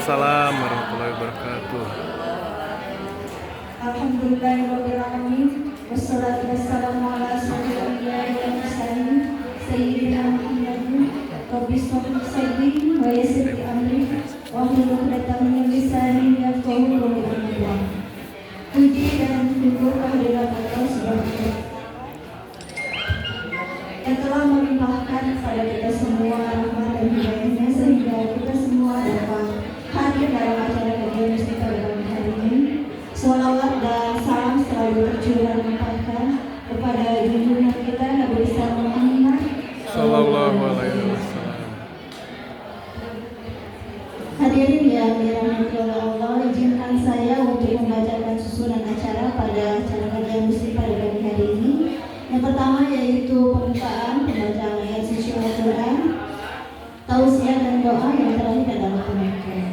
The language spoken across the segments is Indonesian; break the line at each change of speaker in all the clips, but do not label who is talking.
Waalaikumsalam warahmatullahi wabarakatuh.
Alhamdulillahirrahmanirrahim. Wassalatu wassalamu ala asyrofil anbiya'i wal mursalin sayyidina Muhammadin rabbi shrah li sadri wa yassir li amri wahlul 'uqdatam min lisani yafqahu qawli. Puji dan syukur kehadirat Allah Subhanahu wa Ta'ala yang telah melimpahkan kepada kita semua rahmat dan hidayahnya sehingga kita semua dapat hadir dalam acara kajian mustika pada hari ini. Sholawat dan salam selalu tercurah limpahkan kepada junjungan kita Nabi besar Muhammad
Sallallahu alaihi wasallam.
Hadirin yang dirahmati oleh Allah, izinkan saya untuk membacakan susunan acara pada acara kajian mustika pada pagi hari ini. Yang pertama yaitu pembukaan pembacaan ayat suci Al-Quran, tausiah dan doa, yang terakhir adalah penutup.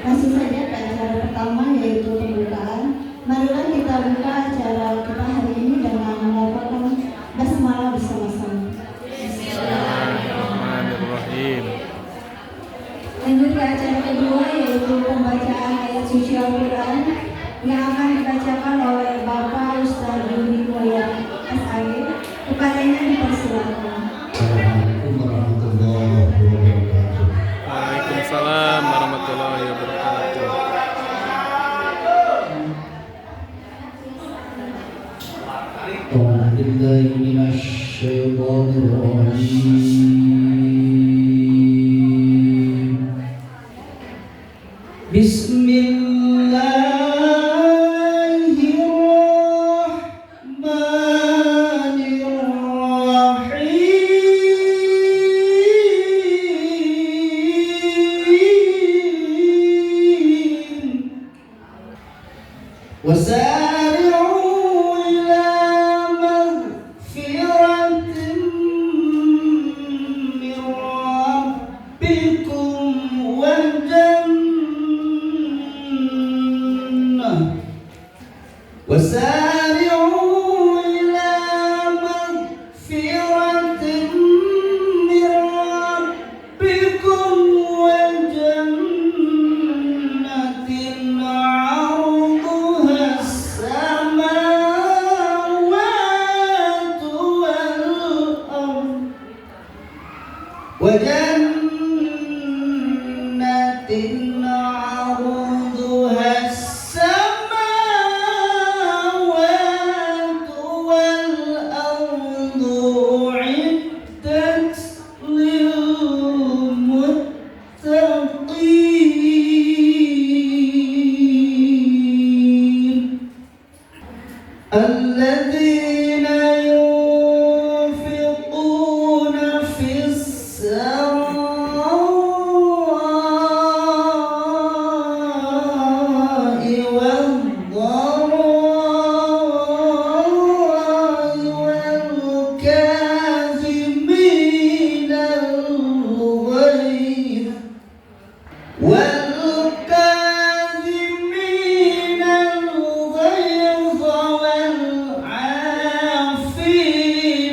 Langsung saja ke acara pertama yaitu pembukaan. Marilah kita buka acara kita hari ini dengan melakukan basmalah bersama-sama.
Bismillahirrahmanirrahim.
Lanjut ke acara kedua yaitu pembacaan ayat suci Al-Quran yang akan dibacakan oleh Bapak Ustaz Yudi Mulyadi SAG. Kepadanya dipersilakan.
Assalamualaikum warahmatullahi wabarakatuh.
Waalaikumsalam warahmatullahi wabarakatuh.
A'udzu billahi minasy syaithanir rajim. وسارعوا إلى مغفرة من ربكم وجنة وسارعوا إلى مغفرة من ربكم وجنة عرضها السماوات والأرض وجنة عرضها السماوات والأرض أعدت للمتقين الذين ينفقون في السراء والضراء والكاظمين الغيظ والكاظمين الغيظ والعافين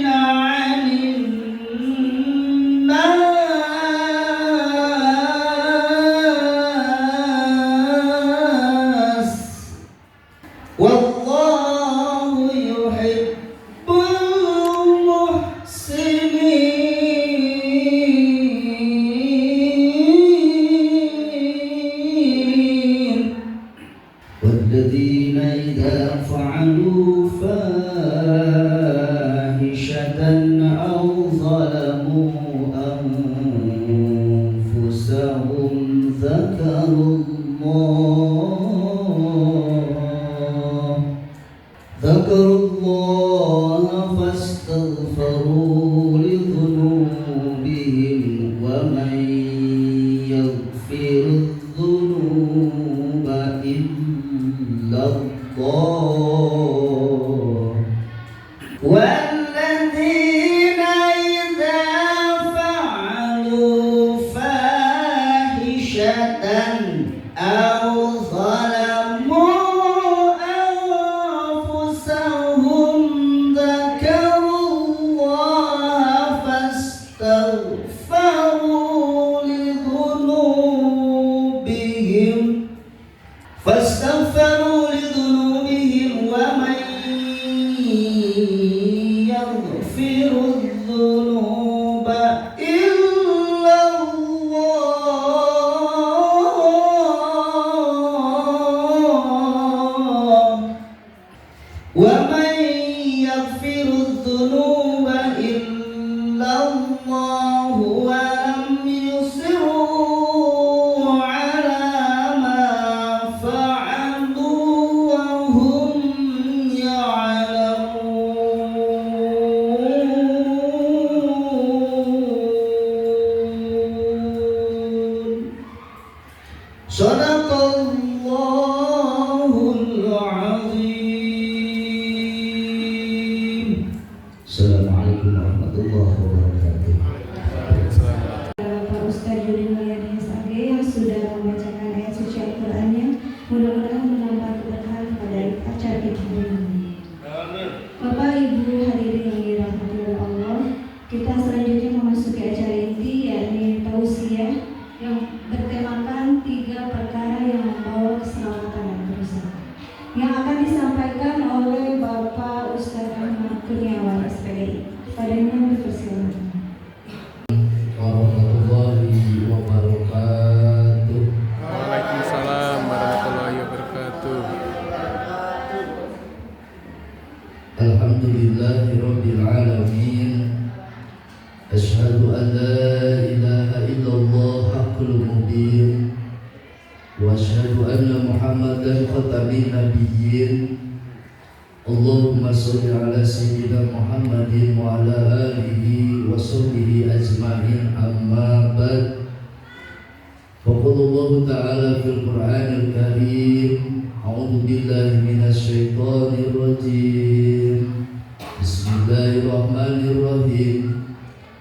عن الناس والله يحب المحسنين والذين إذا فعلوا فاحشة أو ظلموا أنفسهم ذكروا الله فاستغفروا لذنوبهم ومن يغفر الذنوب إلا الله والذين إذا فعلوا فاحشة أو ظلموا أنفسهم ذكروا الله فاستغفروا لذنوبهم Sadaqallahul azim. Assalamualaikum warahmatullahi wabarakatuh.
Pak Ustaz Juli Mulyadi SAG yang sudah membacakan ayat suci Al-Qur'annya, mudah-mudahan menambah keberkahan pada acara kita ini. Bapak Ibu hadirin yang dirahmati oleh Allah, kita selanjutnya memasuki acara inti yakni tausiah yang bertemakan 3 perkara yang membawa keselamatan dan kerusakan, yang akan disampaikan oleh Bapak Ustaz Ahmad Kurniawan SPDI. Padanya dipersilakan.
Warahmatullahi wabarakatuh.
Waalaikumsalam warahmatullahi wabarakatuh.
Alhamdulillahirabbil alamin. Asyhadu an la ilaha illallah haqqul mubin. Wa asyhadu anna Muhammadan khatamin nabiyyin. Allahumma sholli ala sayyidina Muhammadin wa ala alihi wa sahbihi ajma'in, amma ba'd. Faqala Allah ta'ala fil Qur'anil Karim, a'udzu billahi minasy syaithanir rajim. Bismillahirrahmanirrahim.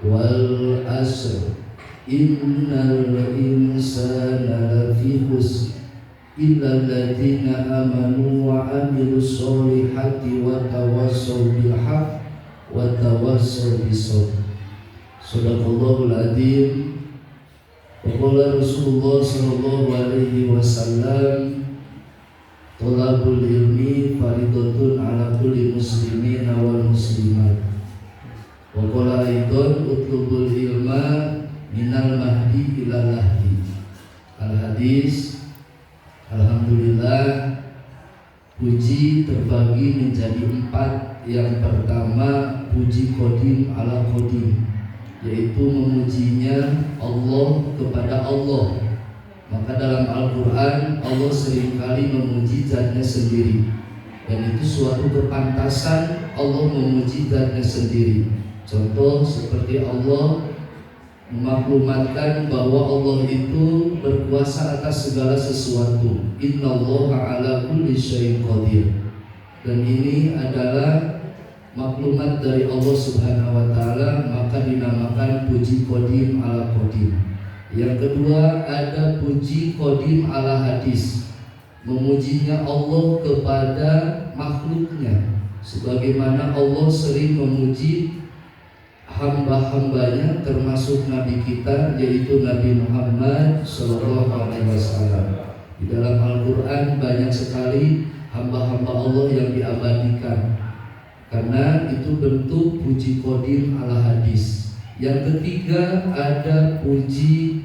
Wal 'asr innal insana lafi khusr illa alladziina aamanu wa 'amilus sholihati wa tawassaw bil haqq wa tawassaw bis sabr. Shadaqallahul adzim. Qala Rasulullah sallallahu alaihi wasallam, thalabul ilmi fardhatun 'ala kulli muslimin wal muslimat. Wa qala aidan utlubul ilma minal mahdi ilal lahdi. Al-hadis. Alhamdulillah, puji terbagi menjadi 4. Yang pertama, puji qadim ala qadim, yaitu memujinya Allah kepada Allah. Maka dalam Al-Quran Allah seringkali memuji zatnya sendiri, dan itu suatu kepantasan Allah memuji zatnya sendiri. Contoh seperti Allah memaklumatkan bahwa Allah itu berkuasa atas segala sesuatu. Innallaha ala kulli syai'in qadir. Dan ini adalah maklumat dari Allah Subhanahu wa taala, maka dinamakan puji qadim ala qadim. Yang kedua, ada puji qadim ala hadis, memujinya Allah kepada makhluknya, sebagaimana Allah sering memuji hamba-hambanya termasuk Nabi kita, yaitu Nabi Muhammad Sallallahu Alaihi Wasallam. Di dalam Al-Quran banyak sekali hamba-hamba Allah yang diabadikan, karena itu bentuk puji qadim ala hadis. Yang ketiga, ada puji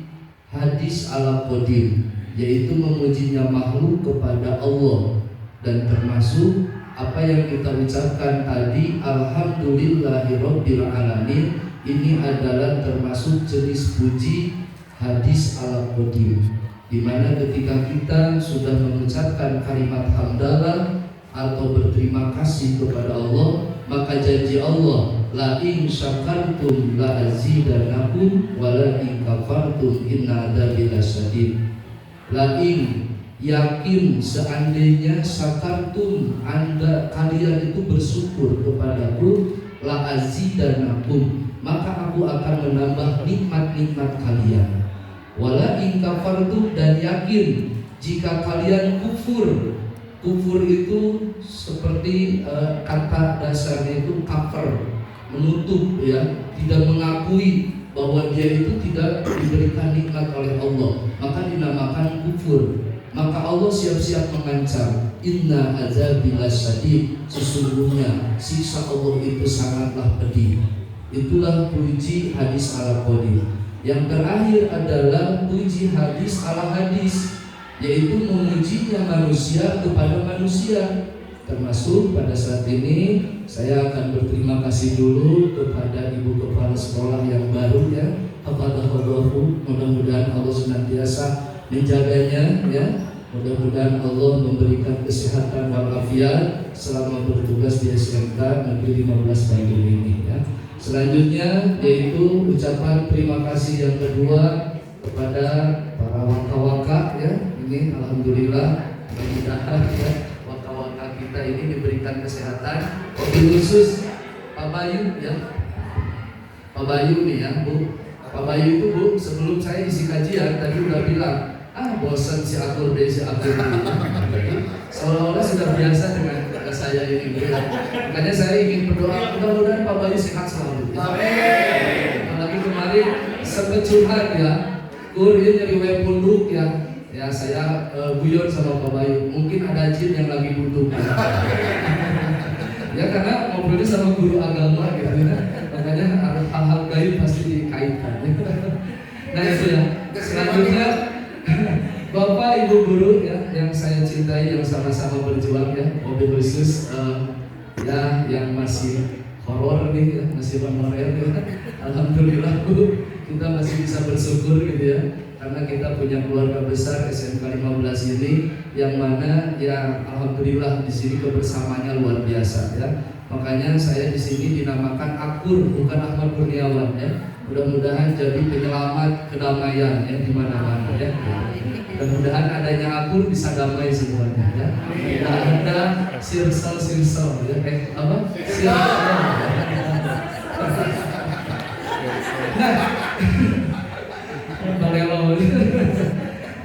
hadis ala qadim, yaitu memujinya makhluk kepada Allah, dan termasuk apa yang kita ucapkan tadi, alhamdulillahirabbil alamin, ini adalah termasuk jenis puji hadis ala qadim, di mana ketika kita sudah mengucapkan kalimat hamdalah atau berterima kasih kepada Allah, maka janji Allah, la in syakartum la azidannakum wa la in kafartum inna adzabi lasyadid. La in, yakin, seandainya syakartum, kalian itu bersyukur kepadaku, la azidannakum, maka aku akan menambah nikmat-nikmat kalian. Wala in kafartum, dan yakin jika kalian kufur. Kufur itu seperti kata dasarnya itu kafir, menutup, ya, tidak mengakui bahwa dia itu tidak diberikan nikmat oleh Allah, maka dinamakan kufur. Maka Allah siap-siap mengancam, inna adzabi lasyadid, sesungguhnya siksa Allah itu sangatlah pedih. Itulah puji hadis ala qadim. Yang terakhir adalah puji hadis ala hadis, yaitu memujinya manusia kepada manusia. Termasuk pada saat ini saya akan berterima kasih dulu kepada Ibu Kepala Sekolah yang baru, ya, kepada Allah. Mudah-mudahan Allah senantiasa menjaganya, ya. Mudah-mudahan Allah memberikan kesehatan walafiat selama bertugas di SMK Negeri 15 Bandung ini, ya. Selanjutnya yaitu ucapan terima kasih yang kedua kepada para waka-waka, ya, ini alhamdulillah mudah-mudahan ya waka-waka kita ini diberikan kesehatan. Wabil khusus Pak Bayu ya, Pak Bayu nih ya Bu. Pak Bayu itu Bu, sebelum saya isi kajian tadi udah bilang, bosan si akur deh si akur deh. Seolah-olah sudah biasa dengan saya ini Bu. Makanya saya ingin berdoa mudah-mudahan Pak Bayu sehat selalu. Amin. Apalagi kemarin sempat curhat ya, Kur ini nyari web punduk ya. Ya saya guyon sama Pak Bayu, mungkin ada jin yang lagi duduk. Ya karena ngobrolnya sama guru agama gitu ya. Makanya hal-hal gaib pasti dikaitkan. Nah itu ya. Selanjutnya Bapak Ibu guru ya yang saya cintai, yang sama-sama berjuang ya, mobil khusus ya yang masih horor nih ya, masih honorer ya. Alhamdulillah Bu, kita masih bisa bersyukur gitu ya. Karena kita punya keluarga besar SMK 15 ini yang mana ya alhamdulillah di sini kebersamaannya luar biasa ya. Makanya saya di sini dinamakan Akur bukan Ahmad Kurniawan ya. Mudah-mudahan jadi penyelamat kedamaian ya di mana-mana ya. Mudah-mudahan adanya Akur bisa damai semuanya ya. Tidak ada sirsel ya. Nah,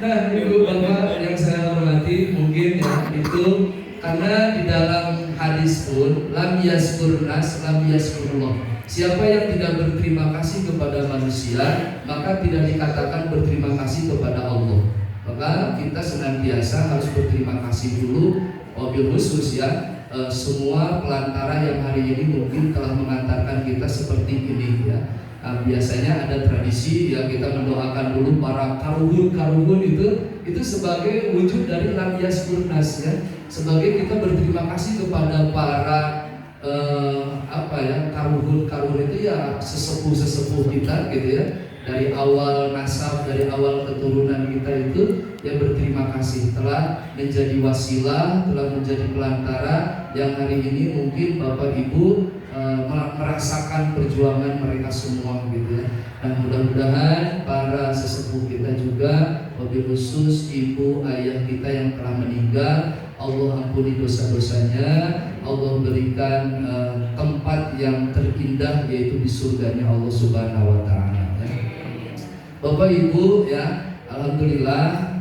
nah Ibu Bapak yang saya hormati, mungkin ya itu karena di dalam hadis pun lam yaskurnas lam yaskurullah. Siapa yang tidak berterima kasih kepada manusia, maka tidak dikatakan berterima kasih kepada Allah. Maka kita senantiasa harus berterima kasih dulu. Wabil khusus ya, semua pelantara yang hari ini mungkin telah mengantarkan kita seperti ini ya. Biasanya ada tradisi ya, kita mendoakan dulu para karuhun itu sebagai wujud dari lam yaskurnas ya, sebagai kita berterima kasih kepada para karuhun itu ya sesepuh kita gitu ya, dari awal nasab, dari awal keturunan kita itu ya berterima kasih telah menjadi wasilah, telah menjadi pelantara yang hari ini mungkin Bapak Ibu merasakan perjuangan mereka semua gitu ya. Dan mudah-mudahan para sesepuh kita juga, wabil khusus ibu ayah kita yang telah meninggal, Allah ampuni dosa-dosanya, Allah berikan tempat yang terindah yaitu di surganya Allah Subhanahu wa taala ya. Bapak Ibu ya, alhamdulillah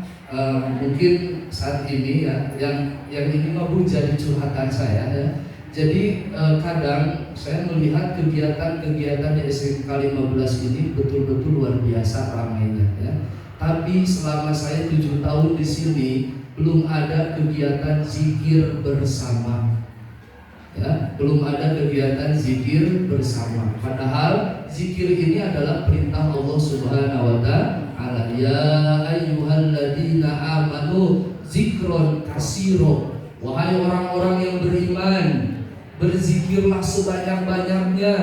mungkin saat ini ya yang ini Bu jadi curhatan saya ya. Jadi kadang saya melihat kegiatan-kegiatan di SMK 15 ini betul-betul luar biasa ramainya ya. Tapi selama saya 7 tahun di sini belum ada kegiatan zikir bersama. Ya, belum ada kegiatan zikir bersama. Padahal zikir ini adalah perintah Allah Subhanahu wa taala. Ya ayyuhalladzina amanu zikron kasiro. Wahai orang-orang yang beriman, berzikirlah sebanyak-banyaknya,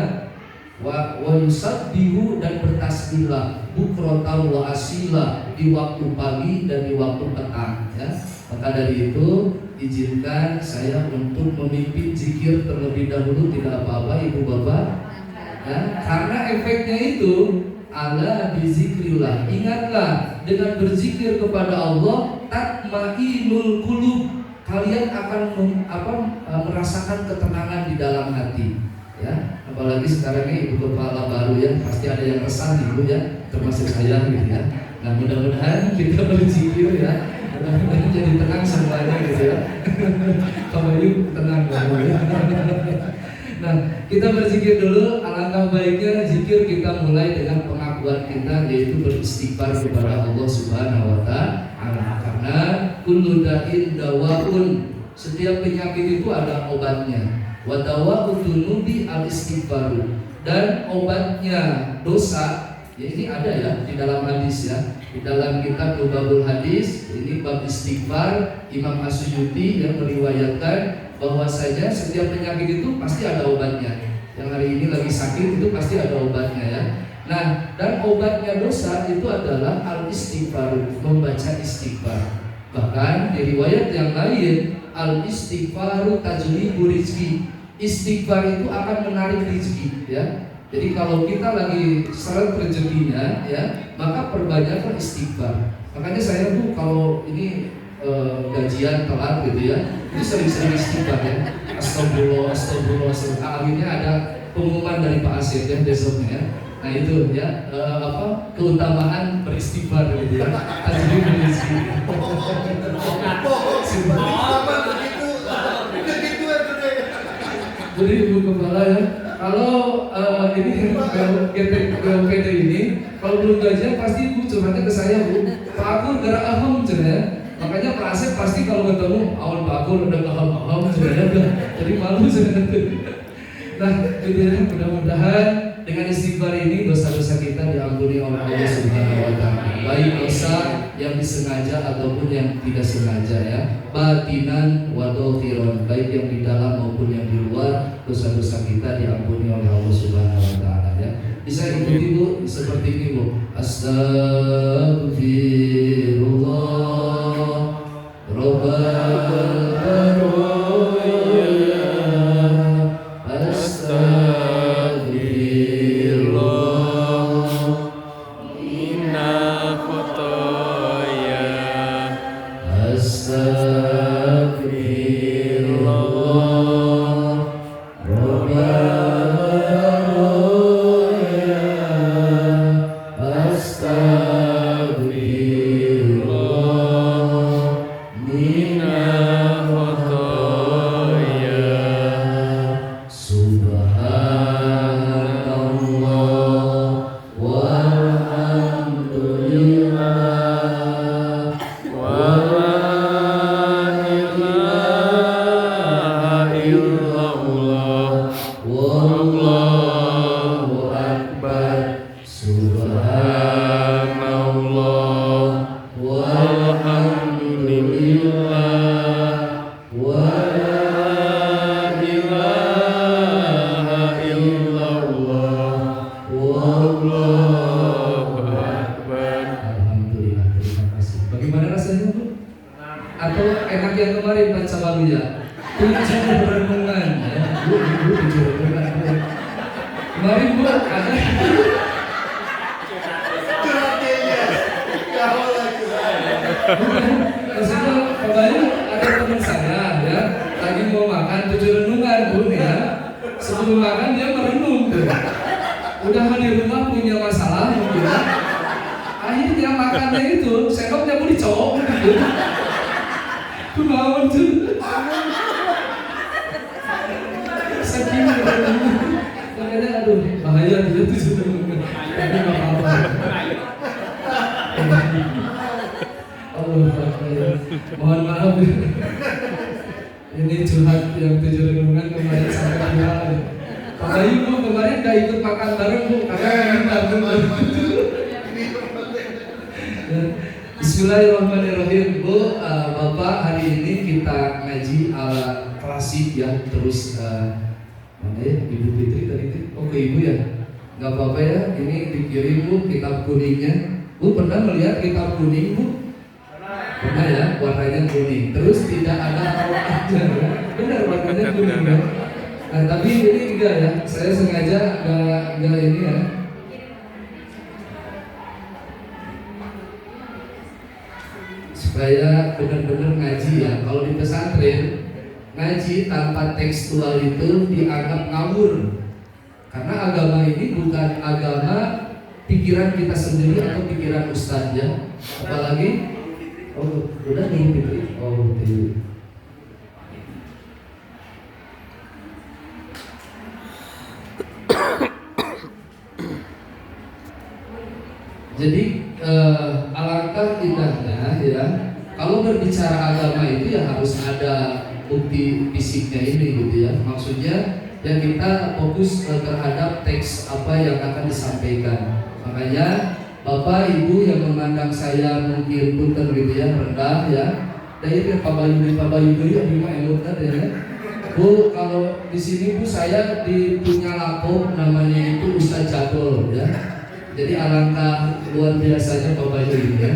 wa yusabbihu dan bertasbihlah bukratan wa asila di waktu pagi dan di waktu petang ya. Maka dari itu izinkan saya untuk memimpin zikir terlebih dahulu, tidak apa-apa Ibu Bapak ya, karena efeknya itu ala bizikrillah. Ingatlah dengan berzikir kepada Allah tatmainul qulub, kalian akan merasakan ketenangan di dalam hati ya. Apalagi sekarang ini ibu kepala baru ya, pasti ada yang resah nih Bu ya, termasuk saya gitu ya. Nah mudah-mudahan kita berzikir ya, mudah-mudahan jadi tenang semuanya gitu ya. Kamu tenang ya. Nah kita berzikir dulu. Alangkah baiknya zikir kita mulai dengan pengakuan kita, yaitu beristighfar kepada Allah Subhanahu wa taala. Karena kullu da'in dawaun, setiap penyakit itu ada obatnya. Wa dawa'ud dunubi al-istighfaru, dan obatnya dosa ya ini ada ya di dalam hadis ya, di dalam kitab Lubabul Hadis ini bab istighfar. Imam As-Suyuti yang meriwayatkan bahwasanya setiap penyakit itu pasti ada obatnya. Yang hari ini lagi sakit itu pasti ada obatnya ya. Nah, dan obatnya dosa itu adalah al-istighfar, membaca istighfar. Bahkan di riwayat yang lain, al-istighfaru tajlibu rizki, istighfar itu akan menarik rizki ya. Jadi kalau kita lagi seret rezekinya ya, maka perbanyaklah istighfar. Makanya saya tuh kalau ini gajian telat gitu ya, itu sering-sering istighfar ya. Astagfirullah, astagfirullah, astagfirullah. Akhirnya ada pengumuman dari Pak Asep ya besoknya ya. Nah itu ya keutamaan beristighfar gitu ya. Tajwid beristighfar. Jadi Ibu Kepala ya, kalau ini GPD ini kalau belum gajian pasti Ibu curhatnya ke saya Bu. Pak Akur gara aham ya. Makanya Pak Asep pasti kalau ketemu awal Pak Akur udah aham ya, jadi malu sebenarnya. Nah, gitu ya, mudah-mudahan dengan istighfar ini dosa-dosa kita diampuni oleh Allah Subhanahu wa taala. Baik dosa yang disengaja ataupun yang tidak sengaja ya. Batinan wa dhahiran, baik yang di dalam maupun yang di luar, dosa-dosa kita diampuni oleh Allah Subhanahu wa taala ya. Bisa ikuti Bu seperti ini Bu. Astagfirullah Rabbal mohon maaf ini curhat yang 7 renungan kemarin sampai viral. Pak Bayu Bu kemarin gak ikut makan bareng Bu karena minta Bu. Bismillahirrahmanirrahim Bu. Bapak hari ini kita ngaji ala klasik ya, terus mana ya Ibu Fitri tadi itu? Oh ke Ibu ya, nggak apa-apa ya, ini dikirim Bu kitab kuningnya. Bu pernah melihat kitab kuning Bu? Pernah ya, warnanya kuning. Terus tidak ada aja, benar warnanya kuning kan? Nah tapi ini enggak ya, saya sengaja enggak ini ya. Supaya benar-benar ngaji ya. Kalau di pesantren ngaji tanpa tekstual itu dianggap ngawur. Karena agama ini bukan agama pikiran kita sendiri atau pikiran ustadznya. Apalagi udah nih gitu. Jadi alangkah indahnya ya kalau berbicara agama itu ya harus ada bukti fisiknya ini gitu ya. Maksudnya ya kita fokus terhadap teks apa yang akan disampaikan. Makanya Bapak Ibu yang memandang saya mungkin punten gitu ya rendah ya. Dari Pak Bayu ya lima eloknya ya. Bu kalau di sini Bu saya punya lapor namanya itu Ustaz Jadol ya. Jadi alangkah luar biasanya Pak Bayu ini ya.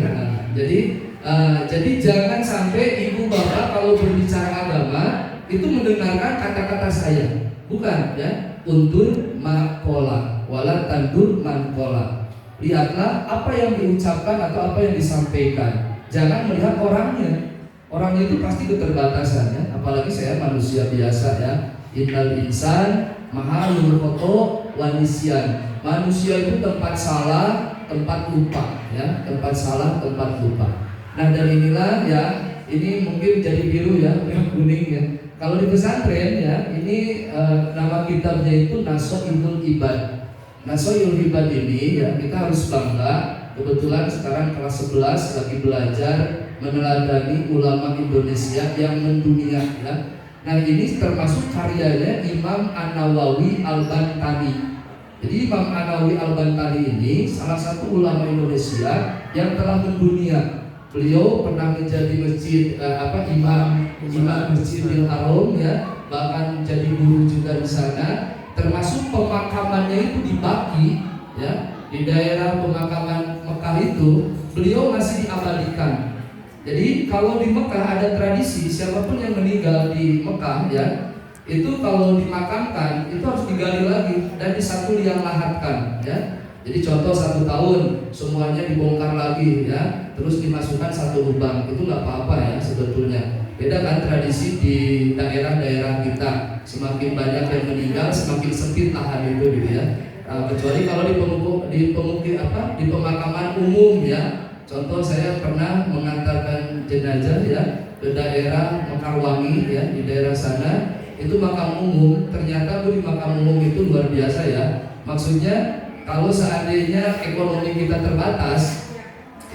Nah, jadi jangan sampai ibu bapak kalau berbicara agama itu mendengarkan kata-kata saya, bukan ya, untuk makola. wala tandur man qala. Lihatlah apa yang diucapkan atau apa yang disampaikan. Jangan melihat orangnya. Orangnya itu pasti keterbatasan ya. Apalagi saya manusia biasa ya. Innal insan mahalul khoto wa nisyan. Manusia itu tempat salah, tempat lupa ya. Tempat salah, tempat lupa. Nah dari inilah ya, ini mungkin jadi biru ya, kuning ya. Kalau di pesantren ya, ini nama kitabnya itu Nasoihul Ibad. Nasoihul Ibad ini ya, kita harus bangga. Kebetulan sekarang kelas 11 lagi belajar meneladani ulama Indonesia yang mendunia ya. Nah ini termasuk karyanya Imam An-Nawawi Al-Bantani. Jadi Imam An-Nawawi Al-Bantani ini salah satu ulama Indonesia yang telah mendunia. Beliau pernah menjadi imam Masjidil Haram ya, bahkan jadi guru juga di sana. Termasuk pemakamannya itu di Baki ya, di daerah pemakaman Mekah itu beliau masih diabadikan. Jadi kalau di Mekah ada tradisi siapapun yang meninggal di Mekah ya, itu kalau dimakamkan itu harus digali lagi dan disatu liang lahatkan ya. Jadi contoh 1 tahun semuanya dibongkar lagi ya, terus dimasukkan satu lubang, itu nggak apa-apa ya sebetulnya. Beda kan tradisi di daerah-daerah kita, semakin banyak yang meninggal semakin sempit lahan itu gitu ya. Kecuali kalau di pemakaman umum ya. Contoh saya pernah mengantarkan jenazah ya ke daerah Mekarwangi ya, di daerah sana itu makam umum. Ternyata di makam umum itu luar biasa ya. Maksudnya kalau seandainya ekonomi kita terbatas,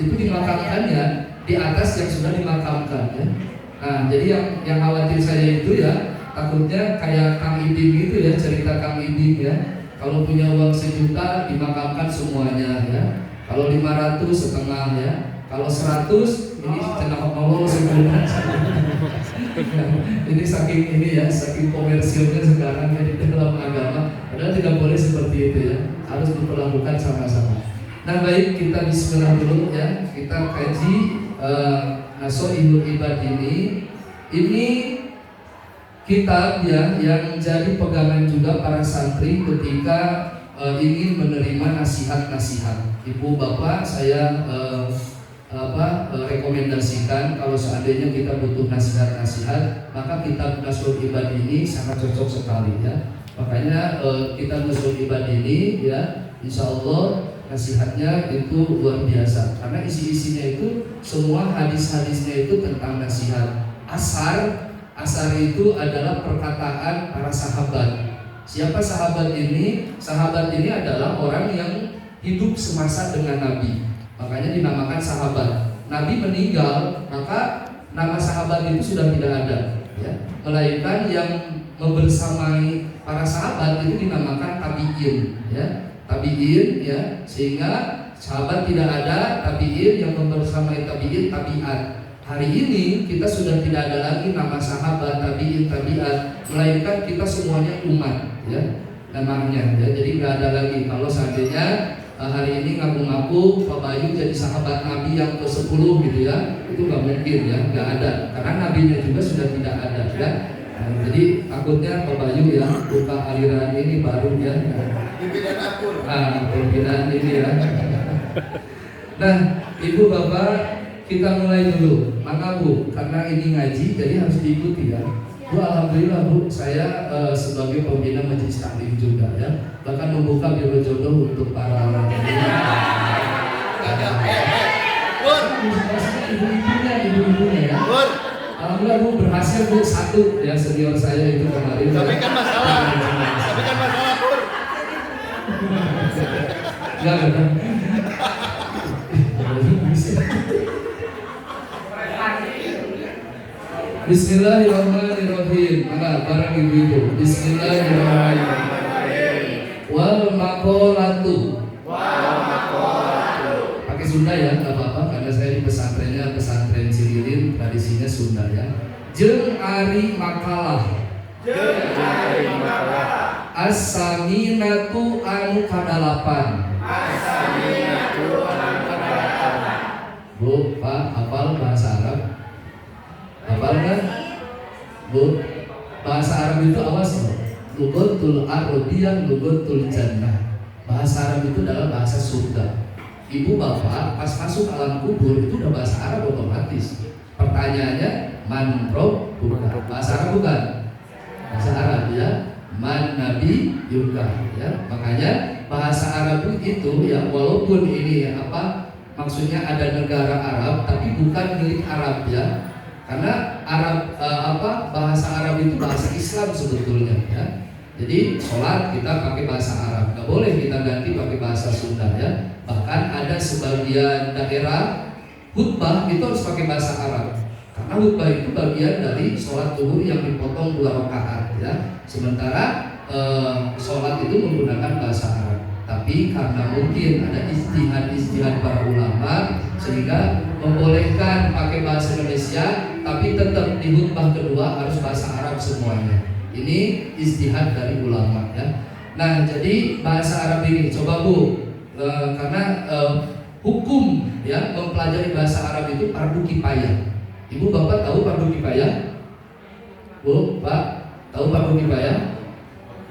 itu dimakamkannya di atas yang sudah dimakamkan ya. Nah, jadi yang khawatir saya itu ya, takutnya kayak Kang Iding itu ya, cerita Kang Iding ya. Kalau punya uang 1 juta dimakamkan semuanya ya. Kalau 500 setengah ya. Kalau 100 ini cenah ngomong sebulan. Ini saking komersilnya sekarang ya di dalam agama. Padahal tidak boleh seperti itu ya. Harus diperlakukan sama-sama. Nah baik, kita bismillah dulu ya. Kita kaji Nasoihul Ibad ini. Ini kitab ya yang jadi pegangan juga para santri ketika ingin menerima nasihat-nasihat. Ibu bapak saya rekomendasikan kalau seandainya kita butuh nasihat-nasihat, maka kitab Nasoihul Ibad ini sangat cocok sekali ya. Makanya kitab Nasoihul Ibad ini ya, insya Allah nasihatnya itu luar biasa. Karena isi-isinya itu semua hadis-hadisnya itu tentang nasihat. Asar itu adalah perkataan para sahabat. Siapa sahabat ini? Sahabat ini adalah orang yang hidup semasa dengan Nabi. Makanya dinamakan sahabat. Nabi meninggal, maka nama sahabat itu sudah tidak ada ya. Melainkan yang membersamai para sahabat itu dinamakan tabi'in ya. Tabi'in ya, sehingga sahabat tidak ada, tabi'in yang membersamai tabi'in, tabi'at. Hari ini kita sudah tidak ada lagi nama sahabat, tabi'in, tabi'at, melainkan kita semuanya umat ya namanya ya. Jadi nggak ada lagi. Kalau seandainya hari ini ngaku-ngaku Pak Bayu jadi sahabat Nabi yang ke-10 gitu ya, itu nggak mungkin ya, nggak ada. Karena nabinya juga sudah tidak ada ya. Jadi takutnya Pak Bayu ya buka aliran ini baru ya. Pimpinan akur. Pimpinan ini ya. Nah, Ibu Bapak, kita mulai dulu. Maka Bu, karena ini ngaji jadi harus diikuti ya. Bu, alhamdulillah Bu, saya sebagai pembina majelis taklim juga ya. Bahkan membuka biro jodoh untuk para ibu-ibunya ya. Alhamdulillah Bu berhasil Bu, 1 ya senior saya itu kemarin.
Tapi kan masalah Pur.
Enggak. Bismillahirrahmanirrahim. Mana barang ibu-ibu. Bismillahirrahmanirrahim. Wal maqolatu. Pakai Sunda ya, nggak apa-apa karena saya di pesantrennya pesantren Cililin, tradisinya Sunda ya. Jeung ari makalah. As-saminatu anu kadalapan. Bu, Pak, hafal bahasa Arab? Hafal kan? Bu, bahasa Arab itu awas loh. Lugatul Arabiyah, lugatul jannah. Bahasa Arab itu adalah bahasa surga. Ibu bapak pas masuk alam kubur itu udah bahasa Arab otomatis. Pertanyaannya man rabbuka. Bahasa Arab bukan? Bahasa Arab ya. Man nabi yuka ya. Makanya bahasa Arab itu ya, walaupun ini maksudnya ada negara Arab tapi bukan milik Arab ya. Karena Arab bahasa Arab itu bahasa Islam sebetulnya ya. Jadi sholat kita pakai bahasa Arab, nggak boleh kita ganti pakai bahasa Sunda ya. Bahkan ada sebagian daerah khutbah itu harus pakai bahasa Arab. Karena khutbah itu bagian dari sholat zuhur yang dipotong 2 rakaat ya. Sementara sholat itu menggunakan bahasa Arab. Tapi karena mungkin ada ijtihad para ulama sehingga membolehkan pakai bahasa Indonesia, tapi tetap di khutbah kedua harus bahasa Arab semuanya. Ini ijtihad dari ulama ya. Nah, jadi bahasa Arab ini coba Bu, karena hukum ya mempelajari bahasa Arab itu fardu kifayah. Ibu bapak tahu fardu kifayah? Bu, Pak, tahu fardu kifayah?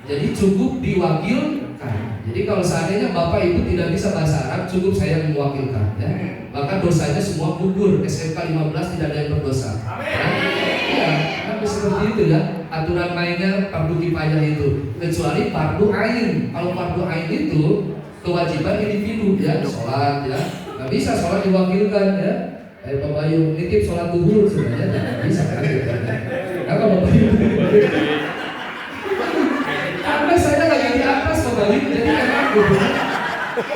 Jadi cukup diwakilkan. Jadi kalau seandainya bapak ibu tidak bisa bahasa Arab, cukup saya yang mewakilkan ya. Maka dosanya semua gugur. SMK 15 tidak ada yang berdosa. Ya, kan seperti itu ya. Aturan mainnya fardu kifayah itu, kecuali fardu ain. Kalau fardu ain itu kewajiban individu ya, sholat ya, nggak bisa sholat diwakilkan ya. Pak Bayu nitip sholat zuhur sebenarnya nggak bisa kan? Nah, kalau Bapak Bayu, karena saya lagi di atas Pak Bayu, jadi enak Bu.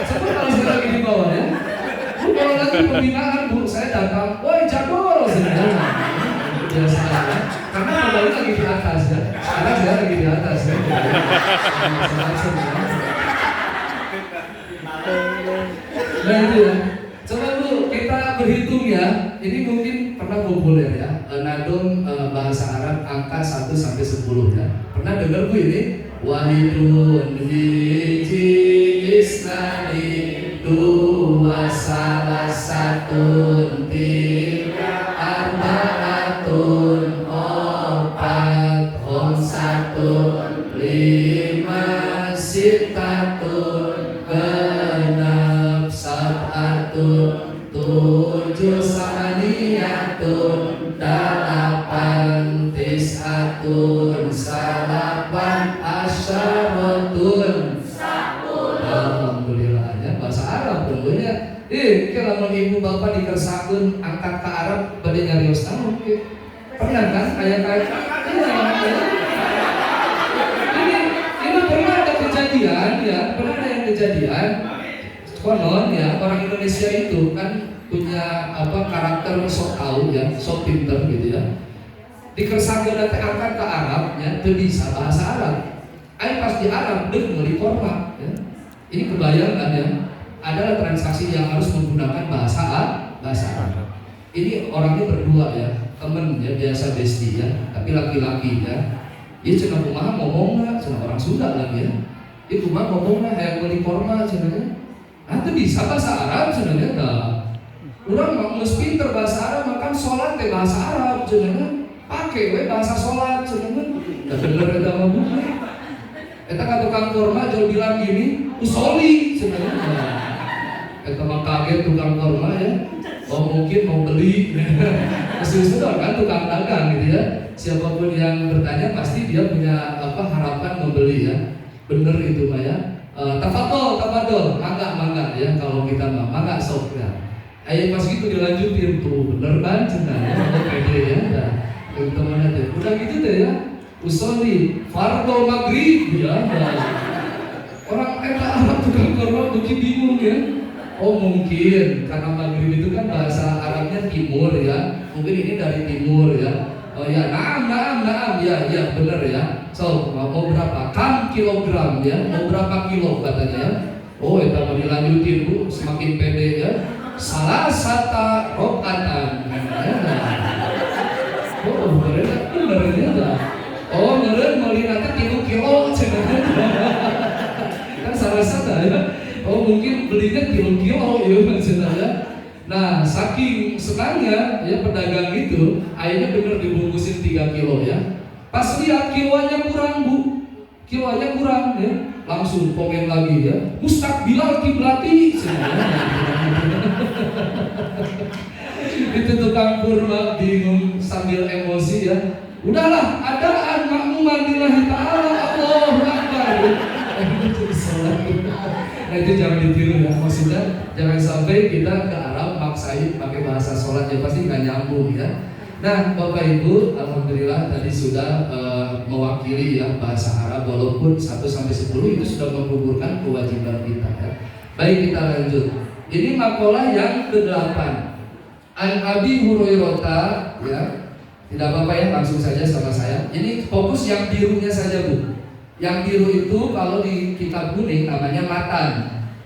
Sebab kalau saya lagi di bawah ya, Bu kalau lagi pembinaan Bu, saya datang, woi jago sebenarnya. Biasa ya. Karena kembali lagi di atas ya. Sekarang saya lagi di atas ya. Nah itu ya. Coba Bu kita berhitung ya. Ini mungkin pernah populer ya. Nadom bahasa Arab angka 1 sampai 10 ya. Pernah dengar Bu ini? Wahidun hiji isnani dua salah satun tiga arba'atun opat satun lima sitatun genap sab'atun 7 saniyatun 8 tis'atun salapan asyaratun. Alhamdulillah ya, bahasa Arab tentunya. Kalau ibu bapak dikersakun angkat ke Arab pada nyarios tahu pernah kan kayak ini pernah ada kejadian ya, pernah ada yang kejadian konon ya, orang Indonesia itu kan punya karakter sok tahu ya, sok pinter gitu ya. Dikersakun nanti angkat ke Arab ya, itu bisa bahasa Arab. Pas di Arab deh ngeli format ya. Ini kebayang ya, adalah transaksi yang harus menggunakan bahasa Arab. Ini orangnya berdua ya, temen ya, biasa bestie ya, tapi laki-laki ya. Dia cina kumaha ngomong nggak, cina orang Sunda lagi ya. Dia kumaha ngomong nggak, kayak ngeli format cenanya. Itu bisa bahasa Arab cenanya nggak. Orang mau pinter bahasa Arab, makan sholat teh bahasa Arab cenanya. Pakai bahasa sholat cenanya. Nggak bener ada mah bukan. Eta ka tukang kurma jual bilang gini, usoli sebenarnya. Eta mah kaget tukang kurma ya. Oh mungkin mau beli. Sudah kan tukang dagang gitu ya. Siapapun yang bertanya pasti dia punya harapan membeli ya. Bener itu mah ya. Tafadhol, mangga ya kalau kita mah mangga sok ya. Pas gitu dilanjutin tuh bener kan cenah. Pede ya. Teman-teman teh. Udah gitu deh ya. Usolli fardhu maghrib ya. Orang Arab tukang kurma mungkin bingung ya. Oh mungkin karena maghrib itu kan bahasa Arabnya timur ya. Mungkin ini dari timur ya. Oh ya, naam ya benar ya. So mau berapa? Kam kilogram ya? Mau berapa kilo katanya ya? Oh itu mau dilanjutin Bu, semakin pede ya. Salah sata rokatan. Oh bener ya. Oh meren meli nanti 3 kilo kan salah satu ya. Oh mungkin belinya kilo ya maksudnya ya. Nah saking senangnya ya pedagang itu akhirnya bener dibungkusin 3 kilo ya. Pas lihat kilonya kurang Bu, kilonya kurang ya. langsung komen lagi ya, mustaqbilal kiblati itu tukang kurma bingung sambil emosi ya, udahlah adaan makmuman lillahi ta'ala Allahu Akbar. Nah itu jangan ditiru ya, maksudnya jangan sampai kita ke Arab maksain pakai bahasa sholat ya, pasti nggak nyambung ya. Nah Bapak Ibu, alhamdulillah tadi sudah mewakili ya bahasa Arab, walaupun 1-10 itu sudah menggugurkan kewajiban kita ya. Baik, kita lanjut. Ini makalah yang ke-8. An Abi Hurairah ya. Tidak apa-apa ya, langsung saja sama saya. Ini fokus yang birunya saja Bu. Yang biru itu kalau di kitab kuning namanya matan.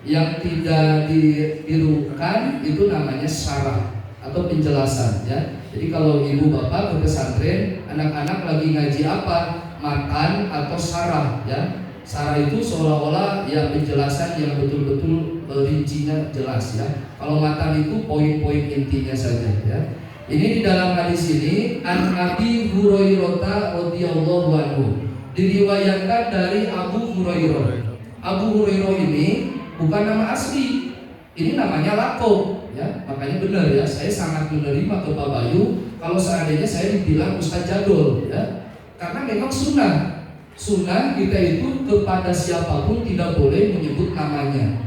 Yang tidak dibirukan itu namanya syarah atau penjelasan ya. Jadi kalau ibu bapak ke pesantren, anak-anak lagi ngaji apa? Matan atau syarah ya. Syarah itu seolah-olah ya penjelasan yang betul-betul rincinya jelas ya. Kalau matan itu poin-poin intinya saja ya. Ini di dalam hadis ini An Abi Hurairah radhiyallahu anhu, diriwayatkan dari Abu Hurairah. Abu Hurairah ini bukan nama asli, ini namanya lakob ya. Makanya benar ya, saya sangat menerima ke Pak Bayu kalau seandainya saya dibilang Ustaz Jadol ya. Karena memang sunnah kita itu kepada siapapun tidak boleh menyebut namanya,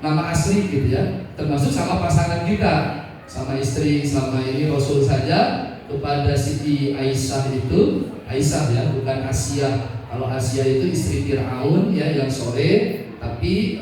nama asli gitu ya. Termasuk sama pasangan kita, sama istri selama ini Rasul saja kepada Siti Aisyah itu, Aisyah ya, bukan Asia. Kalau Asia itu istri Fir'aun ya, yang soleh tapi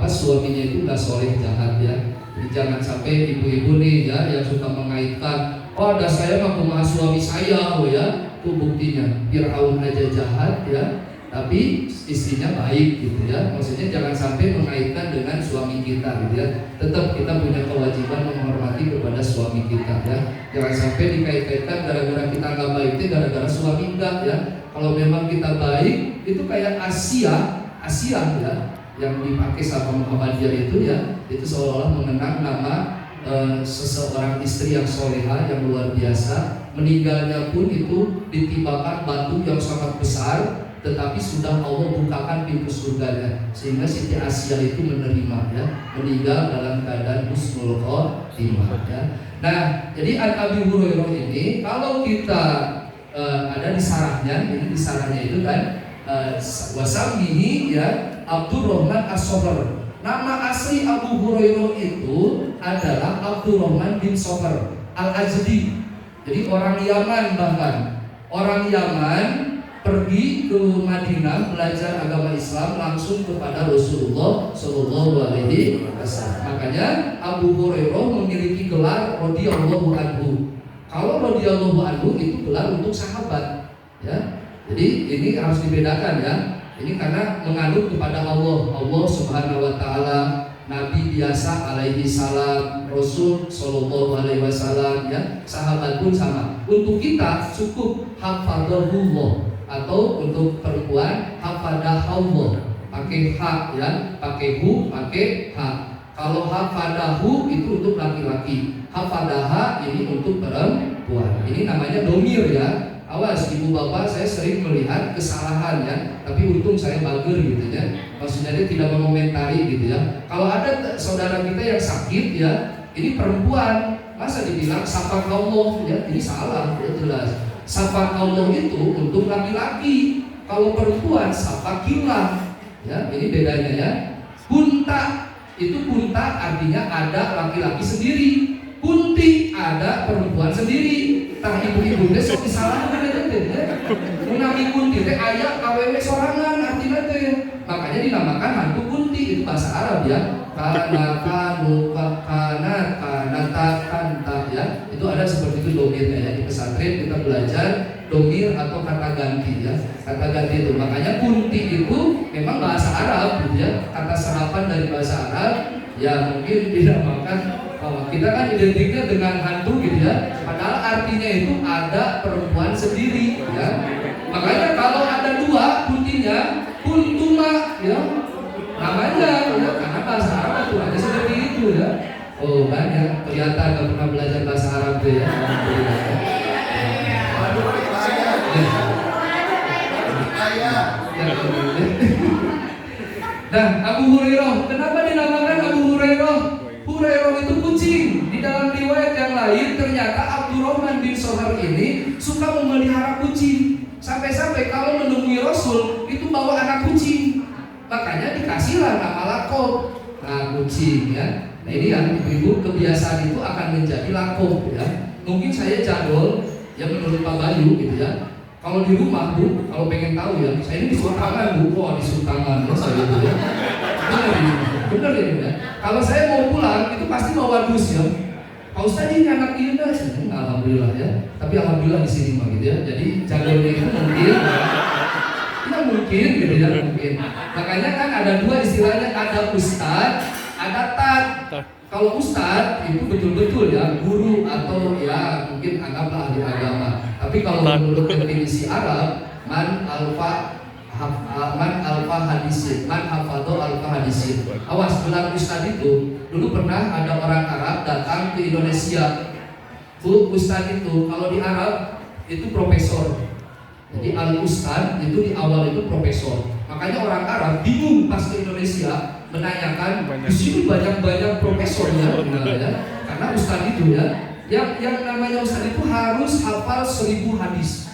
suaminya itu nggak soleh, jahat ya. Jadi jangan sampai ibu-ibu nih ya yang suka mengaitkan, oh ada saya mah kumaha suami saya, oh ya, itu buktinya Fir'aun aja jahat ya, tapi istrinya baik gitu ya. Maksudnya jangan sampai mengaitkan dengan suami kita gitu ya. Tetap kita punya kewajiban menghormati kepada suami kita ya. Jangan sampai dikait-kaitkan gara-gara kita nggak baik itu gara-gara suami enggak ya. Kalau memang kita baik itu kayak Asia ya yang dipakai sama Muhammadiyah itu ya, itu seolah-olah mengenang nama seseorang istri yang soleha yang luar biasa. Meninggalnya pun itu ditimpakan batu yang sangat besar, tetapi sudah Allah bukakan pintu surganya sehingga Siti Asia itu menerima ya, meninggal dalam keadaan husnul khotimah ya. Nah, jadi An Abi Hurairah ini kalau kita ada di sarahnya, ini di sarahnya itu kan wasamihi ya Abdurrahman As-Sofer. Nama asli Abu Hurairah itu adalah Abdurrahman bin Sofer Al-Azdi. Jadi orang Yaman, bahkan orang Yaman pergi ke Madinah belajar agama Islam langsung kepada Rasulullah Shallallahu Alaihi Wasallam. Makanya Abu Hurairah memiliki gelar radhiyallahu anhu. Kalau radhiyallahu anhu itu gelar untuk sahabat, ya. Jadi ini harus dibedakan ya. Ini karena menganut kepada Allah Subhanahu Wa Taala, Nabi biasa alaihi salam, Rasul Shallallahu Alaihi Wasallam, ya. Sahabat pun sama. Untuk kita cukup hafadzahullah. Atau untuk perempuan hafadahullah, pakai ha ya, pakai hu, pakai ha. Kalau hafadahu itu untuk laki-laki, hafadaha ini untuk perempuan. Ini namanya domir ya. Awas ibu bapak, saya sering melihat kesalahan ya, tapi untung saya bager gitu ya. Maksudnya dia tidak mengomentari gitu ya. Kalau ada saudara kita yang sakit ya, ini perempuan, masa dibilang sapa Allah ya, ini salah ya, jelas. Sapa Allah itu untuk laki-laki, kalau perempuan sapa kilah ya, ini bedanya ya. Kunta itu kunta artinya ada laki-laki sendiri, kunti ada perempuan sendiri. Tah ibu-ibu teh sok disalahkan ya, menami kunti teh aya awewe sorangan artinya teh. Makanya dinamakan hantu kunti, itu bahasa Arab ya. Kana kanu kana kanta ya. Itu ada seperti itu domirnya ya. Di pesantren kita belajar domir atau kata ganti ya. Kata ganti itu. Makanya kunti itu memang bahasa Arab gitu ya. Kata serapan dari bahasa Arab ya, mungkin dinamakan kita kan identiknya dengan hantu gitu ya. Padahal artinya itu ada perempuan sendiri ya. Makanya kalau ada dua kuntinya kuntuma ya namanya ya, karena bahasa Arab itu ada seperti itu ya. Oh banyak, kelihatan gak pernah belajar bahasa Arab tuh ya. Jangan Nah, Abu Hurairah, kenapa dinamakan Abu Hurairah? Hurairah itu kucing. Di dalam riwayat yang lain ternyata Abdurrahman bin Sohar ini suka memelihara kucing. Sampai-sampai kalau menemui Rasul itu bawa anak kucing. Makanya dikasihlah nama lakob. Nah, kucing ya. Nah, ini yang ibu kebiasaan itu akan menjadi lakob ya. Mungkin saya jadul ya menurut Pak Bayu gitu ya. Kalau di rumah Bu, kalau pengen tahu ya, saya ini di Sultangan Bu, wah di Sultangan ya saya gitu ya. Bener ini ya. Kalau saya mau pulang itu pasti bawa dus ya. Pak Ustadz ini anak ini dah, alhamdulillah ya. Tapi alhamdulillah di sini mah gitu ya. Jadi jadulnya itu mungkin, ya mungkin gitu ya mungkin. Makanya kan ada dua istilahnya, ada ustadz, ada tat. Kalau ustadz itu betul-betul ya guru atau ya mungkin anggaplah ahli agama. Tapi kalau menurut definisi Arab, man alfa hadisin, man hafadho alfa hadisin. Awas, gelar ustadz itu dulu pernah ada orang Arab datang ke Indonesia. Bu, ustadz itu kalau di Arab itu profesor. Jadi al ustadz itu di awal itu profesor. Makanya orang Arab bingung pas ke Indonesia menanyakan di sini banyak profesornya, ya. Karena ustadz itu ya, yang namanya ustadz itu harus hafal 1000 hadis,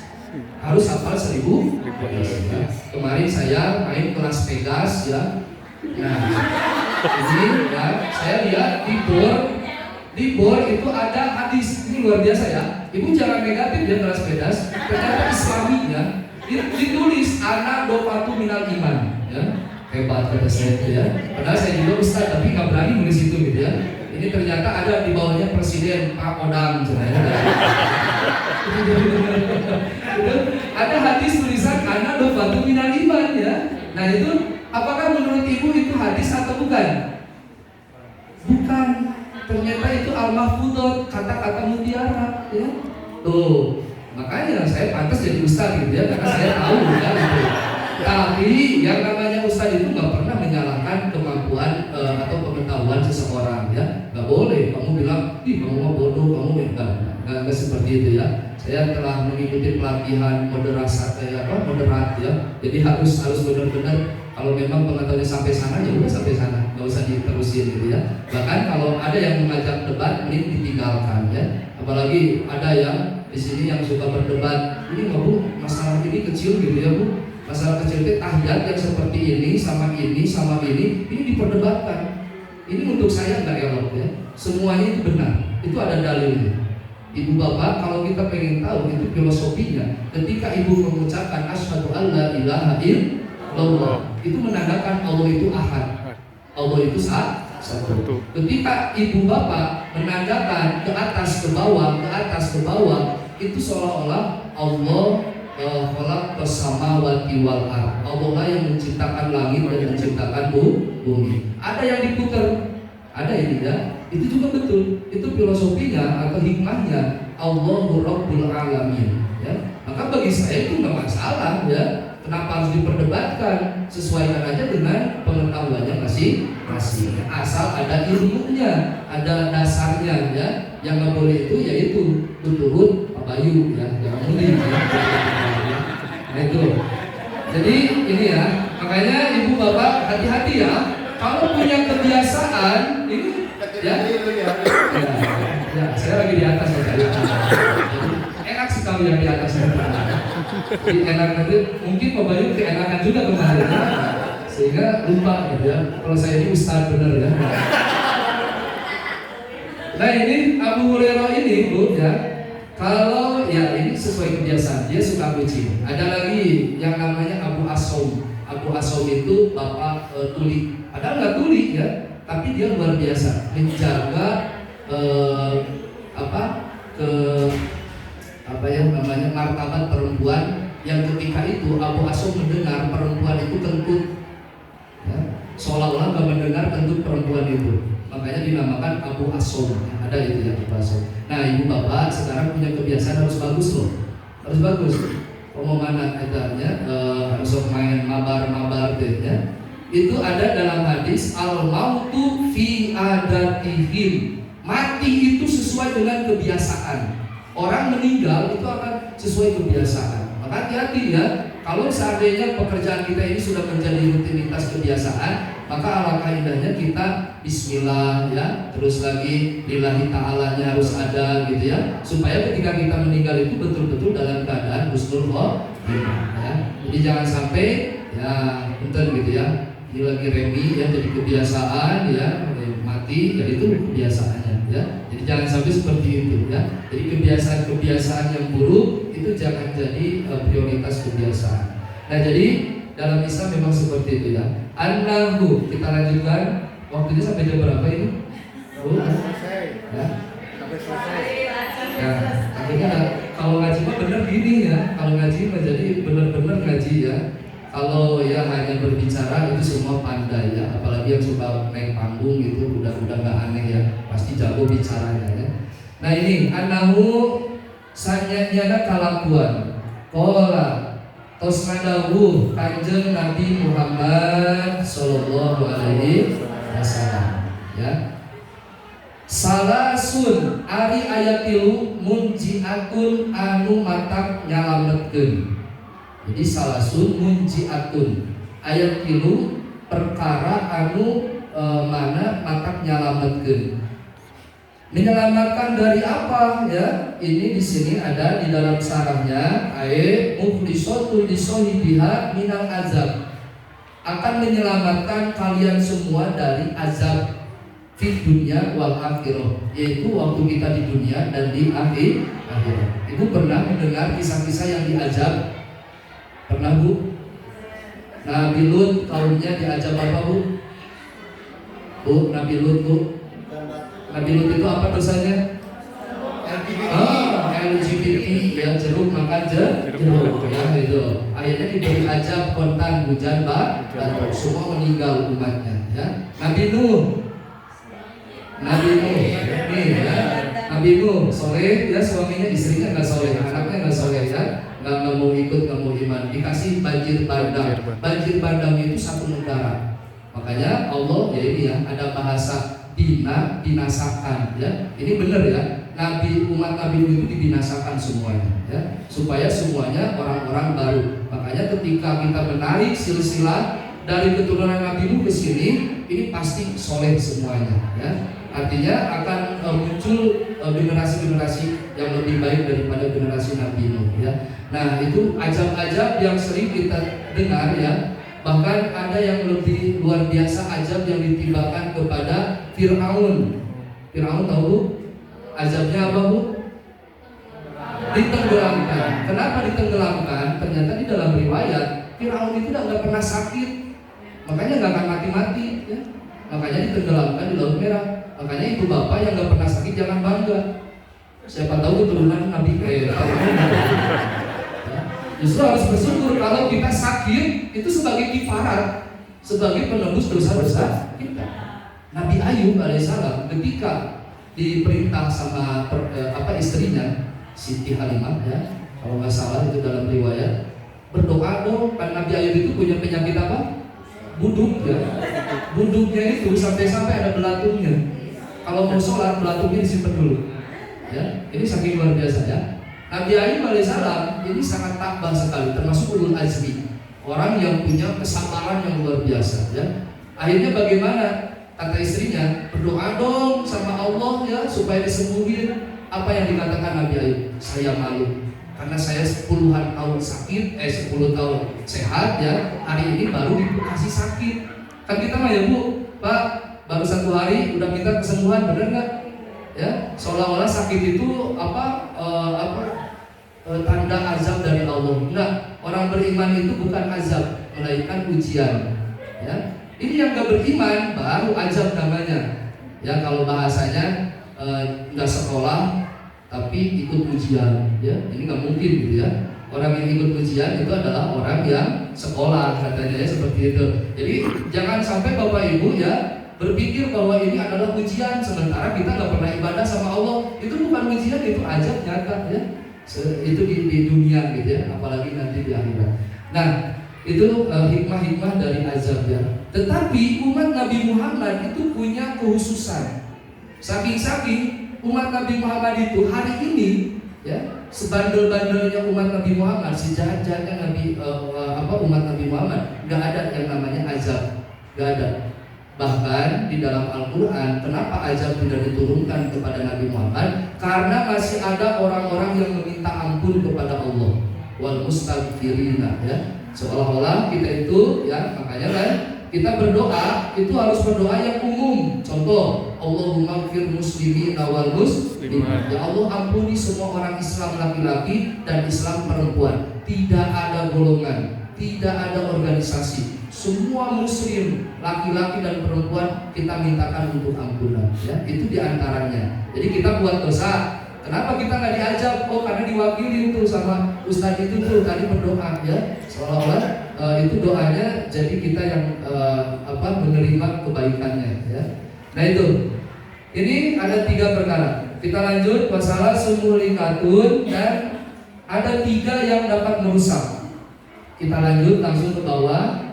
harus hafal 1000 hadis. Ya. Kemarin saya main kelas Vegas ya, nah ini ya saya lihat di bor itu ada hadis, ini luar biasa ya. Ibu jangan negatif ya kelas Vegas, ternyata Islami ya, ditulis ana dofatu minal iman ya. Hebat kata saya itu ya. Padahal saya juga ustaz tapi nggak berani menulis itu gitu ya. Ini ternyata ada di bawahnya Presiden Pak Odang sebenarnya. Ada hadis tulisan ana dofatu minal iman ya. Nah itu apakah menurut ibu itu hadis atau bukan? Bukan. Ternyata itu al-mahfudot, kata-kata mutiara ya. Tuh. Makanya saya pantas jadi ustaz gitu ya, karena saya tahu ya gitu. Tapi yang namanya ustaz itu nggak pernah menyalahkan kemampuan atau pengetahuan seseorang ya. Nggak boleh kamu bilang, ih kamu mau bodoh, kamu nggak seperti itu ya. Saya telah mengikuti pelatihan moderat ya. Jadi harus benar-benar kalau memang pengetahuannya sampai sana ya udah sampai sana, nggak usah diterusin gitu ya. Bahkan kalau ada yang mengajak debat, ini ditinggalkan ya. Apalagi ada yang di sini yang suka berdebat, ini nggak Bu, masalah ini kecil gitu ya Bu. Masalah kecil itu tahiyat yang seperti ini sama ini diperdebatkan. Ini untuk saya nggak elok ya. Semuanya itu benar, itu ada dalilnya. Ibu bapak, kalau kita pengen tahu itu filosofinya, ketika ibu mengucapkan asyhadu alla ilaha illallah, itu menandakan Allah itu ahad, Allah itu satu. Ketika ibu bapak menandakan ke atas ke bawah, itu seolah-olah Allah khalaq as-samawati wal ardh. Allah lah yang menciptakan langit dan menciptakan bumi. Ada yang diputar, ada ini ya. Itu juga betul. Itu filosofinya atau hikmahnya. Allahu Rabbul Alamin. Ya. Maka bagi saya itu nggak masalah ya. Kenapa harus diperdebatkan? Sesuaikan aja dengan pengetahuannya masing-masing. Asal ada ilmunya, ada dasarnya ya. Yang nggak boleh itu yaitu turut Pak Bayu ya, jangan mudik ya. Nah itu. Jadi ini ya, makanya ibu bapak hati-hati ya. Kalau punya kebiasaan ini ya, saya lagi di atas ya. Enak sekali yang di atas ya. Enak nanti mungkin Pak Bayu keenakan juga kemarin ya. Sehingga lupa gitu ya. Kalau saya ini ustaz bener ya. Nah ini Abu Hurairah ini Bu ya. Kalau ya ini sesuai kebiasaan, dia suka kucing. Ada lagi yang namanya Abu Asom. Abu Asom itu bapak tuli. Padahal nggak tuli ya, tapi dia luar biasa menjaga martabat perempuan. Yang ketika itu Abu Asom mendengar perempuan itu kentut, ya, seolah-olah nggak mendengar kentut perempuan itu. Makanya dinamakan Abu Asom. Ada itu ya Abu Asom. Nah ibu bapak sekarang punya kebiasaan harus bagus loh, harus bagus. Kalau mana adanya harus main mabar deh ya. Itu ada dalam hadis al-mautu fi adatihim. Mati itu sesuai dengan kebiasaan. Orang meninggal itu akan sesuai kebiasaan. Maka hati-hati ya. kalau seandainya pekerjaan kita ini sudah menjadi rutinitas kebiasaan, maka alangkah indahnya kita bismillah ya, terus lagi lillahi ta'alanya harus ada gitu ya, supaya ketika kita meninggal itu betul-betul dalam keadaan husnul khotimah ya. Jadi jangan sampai ya punten gitu ya, ini lagi remi ya, jadi kebiasaan ya, mati ya itu kebiasaannya ya. Jadi jangan sampai seperti itu ya. Jadi kebiasaan-kebiasaan yang buruk itu jangan jadi prioritas kebiasaan. Nah jadi dalam Islam memang seperti itu ya. Annahu, kita lanjutkan. Waktunya sampai jam berapa ini?
Selesai.
Ya.
Sampai selesai.
Ya, akhirnya kalau ngaji mah bener gini ya. Kalau ngaji mah jadi bener-bener ngaji ya. Kalau ya hanya berbicara itu semua pandai ya. Apalagi yang suka naik panggung gitu, udah nggak aneh ya. Pasti jago bicaranya ya. Nah ini annahu sanyanya kalakuan. Kola tos ngadawu Kanjeng Nabi Muhammad sallallahu alaihi wasallam ya. Salasun ari ayat tilu munjiatun anu matak nyalametkeun. Jadi salasun munjiatun ayat tilu perkara anu mana matak nyalametkeun. Menyelamatkan dari apa ya? Ini di sini ada di dalam sarahnya ayat mukhlishatul lisohibiha minal azab, akan menyelamatkan kalian semua dari azab di dunia wal akhirah, yaitu waktu kita di dunia dan di akhirat. Ibu pernah mendengar kisah-kisah yang diazab? Pernah Bu? Nabi Lut kaumnya diazab apa Bu? Bu, Nabi Lut Bu. Nabi Lut itu apa dosanya? LGBT ya, jeruk makan jeruk ya itu. Akhirnya diberi azab kontan hujan batuk, semua meninggal umatnya ya. Nabi Nuh nih ya. Nabi Nuh soleh ya, suaminya istrinya nggak soleh, anaknya nggak soleh ya, nggak mau ikut, nggak mau iman, dikasih banjir bandang. Banjir bandang itu satu negara. Makanya Allah ya ini ya, ada bahasa binasakan ya. Ini benar ya. Umat Nabi Nuh itu dibinasakan semuanya ya, supaya semuanya orang-orang baru. Makanya ketika kita menarik silsilah dari keturunan Nabi Nuh ke sini, ini pasti soleh semuanya ya. Artinya akan muncul generasi-generasi yang lebih baik daripada generasi Nabi Nuh ya. Nah itu azab-azab yang sering kita dengar ya. Bahkan ada yang lebih luar biasa azab yang ditimpakan kepada Fir'aun. Fir'aun tahu Bu? Azabnya apa Bu? Ditenggelamkan. Kenapa ditenggelamkan? Ternyata di dalam riwayat Fir'aun itu nggak pernah sakit, makanya nggak akan mati-mati ya. Makanya ditenggelamkan di Laut Merah. Makanya ibu bapak yang nggak pernah sakit jangan bangga. Siapa tahu keturunan Nabi Justru harus bersyukur kalau kita sakit itu sebagai kifarat, sebagai penebus dosa-dosa kita. Nabi Ayub alaihissalam ketika diperintah sama istrinya Siti Halimah ya, kalau nggak salah itu dalam riwayat, berdoa dong. Kan Nabi Ayub itu punya penyakit apa? Buduk ya. Buduknya itu sampai-sampai ada belatungnya. Kalau mau sholat belatungnya disimpan dulu. Ya, ini saking luar biasa ya. Nabi Ayub alaihissalam ini sangat tabah sekali, termasuk ulul azmi, orang yang punya kesabaran yang luar biasa ya. Akhirnya bagaimana? Kata istrinya, berdoa dong sama Allah ya supaya disembuhin. Apa yang dikatakan Nabi Ayub? Saya malu karena saya 10 tahun sakit, 10 tahun sehat ya. Hari ini baru dikasih sakit. Kan kita mah ya Bu, Pak, baru 1 hari udah minta kesembuhan, bener nggak? Ya, seolah-olah sakit itu tanda azab dari Allah. Enggak, orang beriman itu bukan azab, melainkan ujian. Ya, ini yang gak beriman baru azab namanya. Ya, kalau bahasanya nggak sekolah tapi ikut ujian. Ya, ini nggak mungkin gitu ya. Orang yang ikut ujian itu adalah orang yang sekolah katanya ya, seperti itu. Jadi jangan sampai Bapak Ibu ya berpikir bahwa ini adalah ujian sementara kita nggak pernah ibadah sama Allah. Itu bukan ujian, itu azab nyata ya. Itu di dunia gitu ya, apalagi nanti di akhirat. Nah, itu hikmah-hikmah dari azab ya. Tetapi umat Nabi Muhammad itu punya kekhususan. Saking umat Nabi Muhammad itu hari ini ya, sebandel-bandelnya umat Nabi Muhammad, sejahat-jahatnya umat Nabi Muhammad, nggak ada yang namanya azab, nggak ada. Bahkan di dalam Al-Quran, kenapa azab tidak diturunkan kepada Nabi Muhammad? Karena masih ada orang-orang yang meminta ampun kepada Allah. Wal mustaghfirina, ya. Seolah-olah kita itu, ya, makanya kan kita berdoa itu harus berdoa yang umum. Contoh, Allahumma ighfir muslimina wal muslimat. Ya Allah, ampuni semua orang Islam laki-laki dan Islam perempuan. Tidak ada golongan, tidak ada organisasi. Semua muslim laki-laki dan perempuan kita mintakan untuk ampunan, ya. Itu diantaranya. Jadi kita buat dosa, kenapa kita nggak diajak? Oh, karena diwakili itu sama ustadz itu tuh tadi berdoa, ya. Seolah-olah itu doanya jadi kita yang menerima kebaikannya, ya. Nah itu, ini ada 3 perkara. Kita lanjut masalah sumulikatun, dan ada 3 yang dapat merusak. Kita lanjut langsung ke bawah.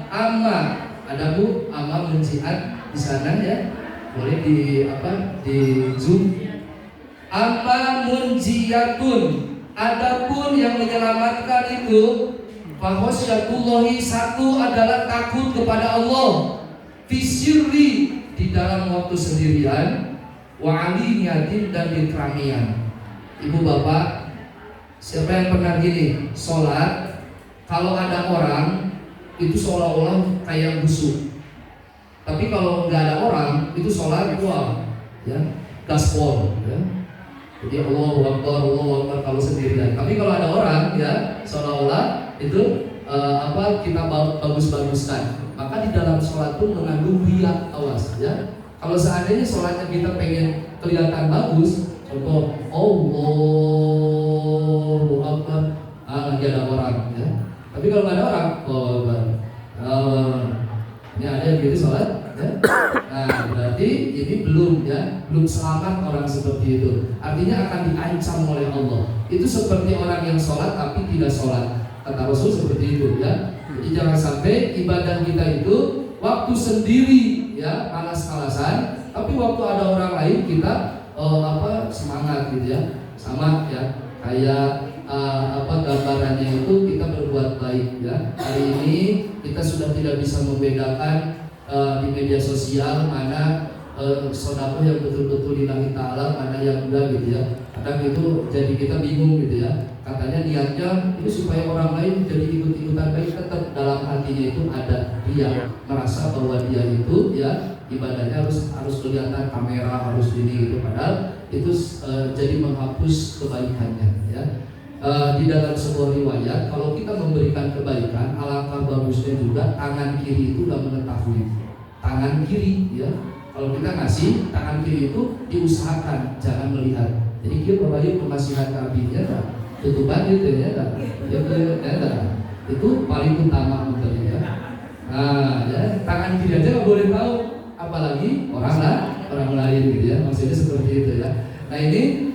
Amma, ada Bu, amma menjiat di sana, ya. Boleh di zoom. Amma munjiyatun, adapun yang menyelamatkan itu fakhosyakullahi, satu adalah takut kepada Allah, fisyirri, di dalam waktu sendirian, wa aliniyatin, dan di keramaian. Ibu bapak, siapa yang pernah gini sholat, kalau ada orang itu seolah-olah kayak busuk. Tapi kalau nggak ada orang itu sholat wah, ya, gaspol, ya. Jadi Allahu Akbar kalau sendirian. Tapi kalau ada orang, ya, seolah-olah itu kita bagus-baguskan. Maka di dalam sholat pun mengandung riya, awas, ya. Kalau seandainya sholatnya kita pengen kelihatan bagus, contoh Allahu Akbar, lagi ada orang, ya. Tapi kalau nggak ada orang, ini ada yang gitu sholat, ya? Nah berarti ini belum selamat orang seperti itu. Artinya akan diancam oleh Allah. Itu seperti orang yang sholat tapi tidak sholat. Kata Rasul seperti itu, ya. Jadi jangan sampai ibadah kita itu waktu sendiri, ya, malas-malasan, tapi waktu ada orang lain kita semangat gitu, ya. Sama, ya, kayak gambarannya itu kita berbuat baik, ya. Hari ini kita sudah tidak bisa membedakan di media sosial mana sedekah yang betul-betul lillahi ta'ala, mana yang enggak, gitu, ya. Kadang itu jadi kita bingung, gitu, ya. Katanya niatnya itu supaya orang lain jadi ikut-ikutan baik, tetap dalam hatinya itu ada dia merasa bahwa dia itu, ya, ibadahnya harus kelihatan kamera, harus ini gitu, padahal itu jadi menghapus kebaikannya, ya. Di dalam sebuah riwayat, kalau kita memberikan kebaikan, alangkah bagusnya juga tangan kiri itu udah mengetahui. Tangan kiri, ya, kalau kita ngasih, tangan kiri itu diusahakan jangan melihat. Jadi kita berbagi pemasihan kabinya, tutupan gitu, ya, itu paling utama untuk, ya. Nah, ya, tangan kiri aja nggak boleh tahu, apalagi orang lain, gitu, ya. Maksudnya seperti itu, ya. Nah ini,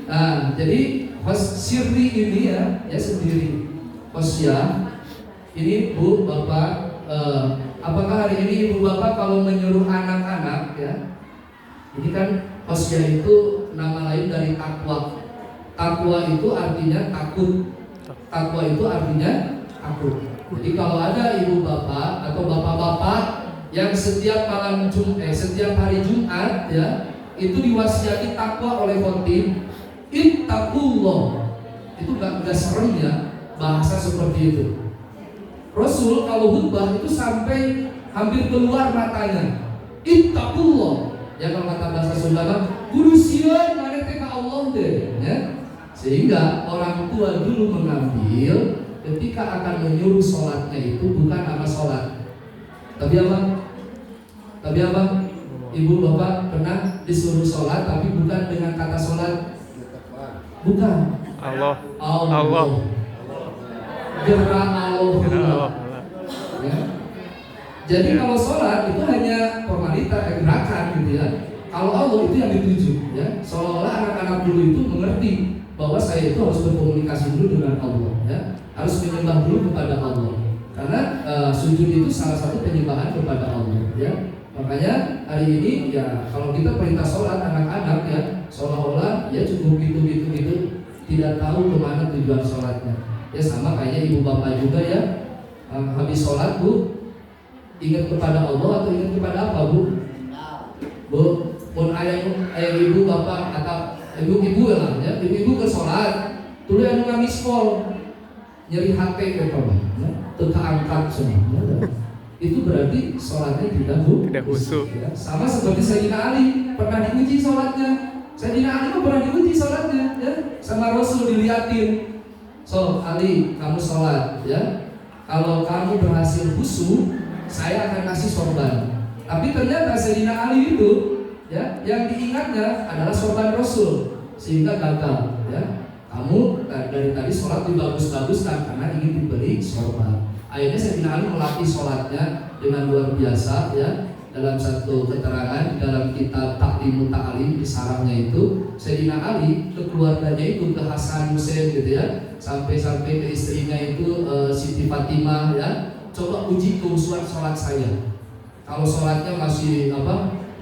jadi sirri ini, ya sendiri. Khosyah ini Bu Bapak, apakah hari ini Ibu Bapak kalau menyuruh anak-anak, ya, ini kan khosyah itu nama lain dari takwa. Takwa itu artinya takut. Takwa itu artinya takut. Jadi kalau ada Ibu Bapak atau Bapak-bapak yang setiap hari Jumat, ya, itu diwasiati takwa oleh khotib, ittaqullah. Itu gak serem, ya, bahasa seperti itu. Rasul kalau khutbah itu sampai hampir keluar matanya. Ittaqullah. Ya kalau kata bahasa Sunda, kudu sieun mane teh ka Allah deh, ya. Sehingga orang tua dulu mengambil ketika akan menyuruh sholatnya itu bukan nama sholat. Tapi apa? Ibu bapak pernah disuruh sholat tapi bukan dengan kata sholat. Bukan. Allah. Gerak Allah. Ya. Jadi kalau sholat itu hanya formalita, gerakan, gitu, ya. Kalau Allah itu yang dituju, ya. Seolah-olah anak-anak dulu itu mengerti bahwa saya itu harus berkomunikasi dulu dengan Allah, ya. Harus menyembah dulu kepada Allah. Karena sujud itu salah satu penyembahan kepada Allah, ya. Makanya hari ini, ya, kalau kita perintah sholat anak-anak, ya, seolah-olah ya cukup gitu, tidak tahu kemana tujuan sholatnya. Ya sama kayaknya ibu bapak juga ya, habis sholat bu, ingat kepada Allah atau ingat kepada apa bu? Bu, pun ayah ibu bapak atau ibu lah ya, ibu ke sholat, dulu yang ngamis call, nyeri hati ke bawah, ya, terangkat semua. Ya. Itu berarti sholatnya tidak
khusyuk.
Ya. Sama seperti Sayyidina Ali pernah diuji sholatnya. Sayyidina Ali pernah diuji sholatnya, ya, sama Rasul diliatin. So Ali, kamu sholat, ya. Kalau kamu berhasil khusyuk, saya akan kasih sorban. Tapi ternyata Sayyidina Ali itu, ya, yang diingatnya adalah sorban Rasul, sehingga gagal. Ya. Kamu dari tadi sholat dibagus-baguskan karena ingin diberi sorban. Akhirnya Sayyidina Ali melatih sholatnya dengan luar biasa, ya. Dalam satu keterangan dalam kitab Taklimu Ta'lim di sarangnya itu, Sayyidina Ali ke keluarganya itu, ke Hasan Hussein gitu ya, sampai ke istrinya itu Siti Fatimah, ya, coba uji kehusuan sholat saya. Kalau sholatnya masih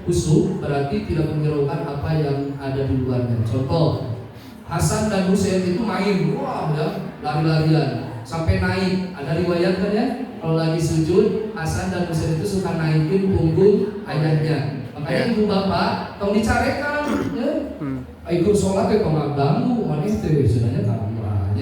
khusyuk, berarti tidak menghiraukan apa yang ada di luarnya. Contoh, Hasan dan Hussein itu main, wah ya, lari-larian sampai naik. Ada riwayat kan ya, kalau lagi sujud Hasan dan Hussein itu suka naikin punggung ayahnya. Makanya ibu bapak tolong dicarekan ya. Ikut sholat ke pemaganggu, mana itu sebenarnya kamu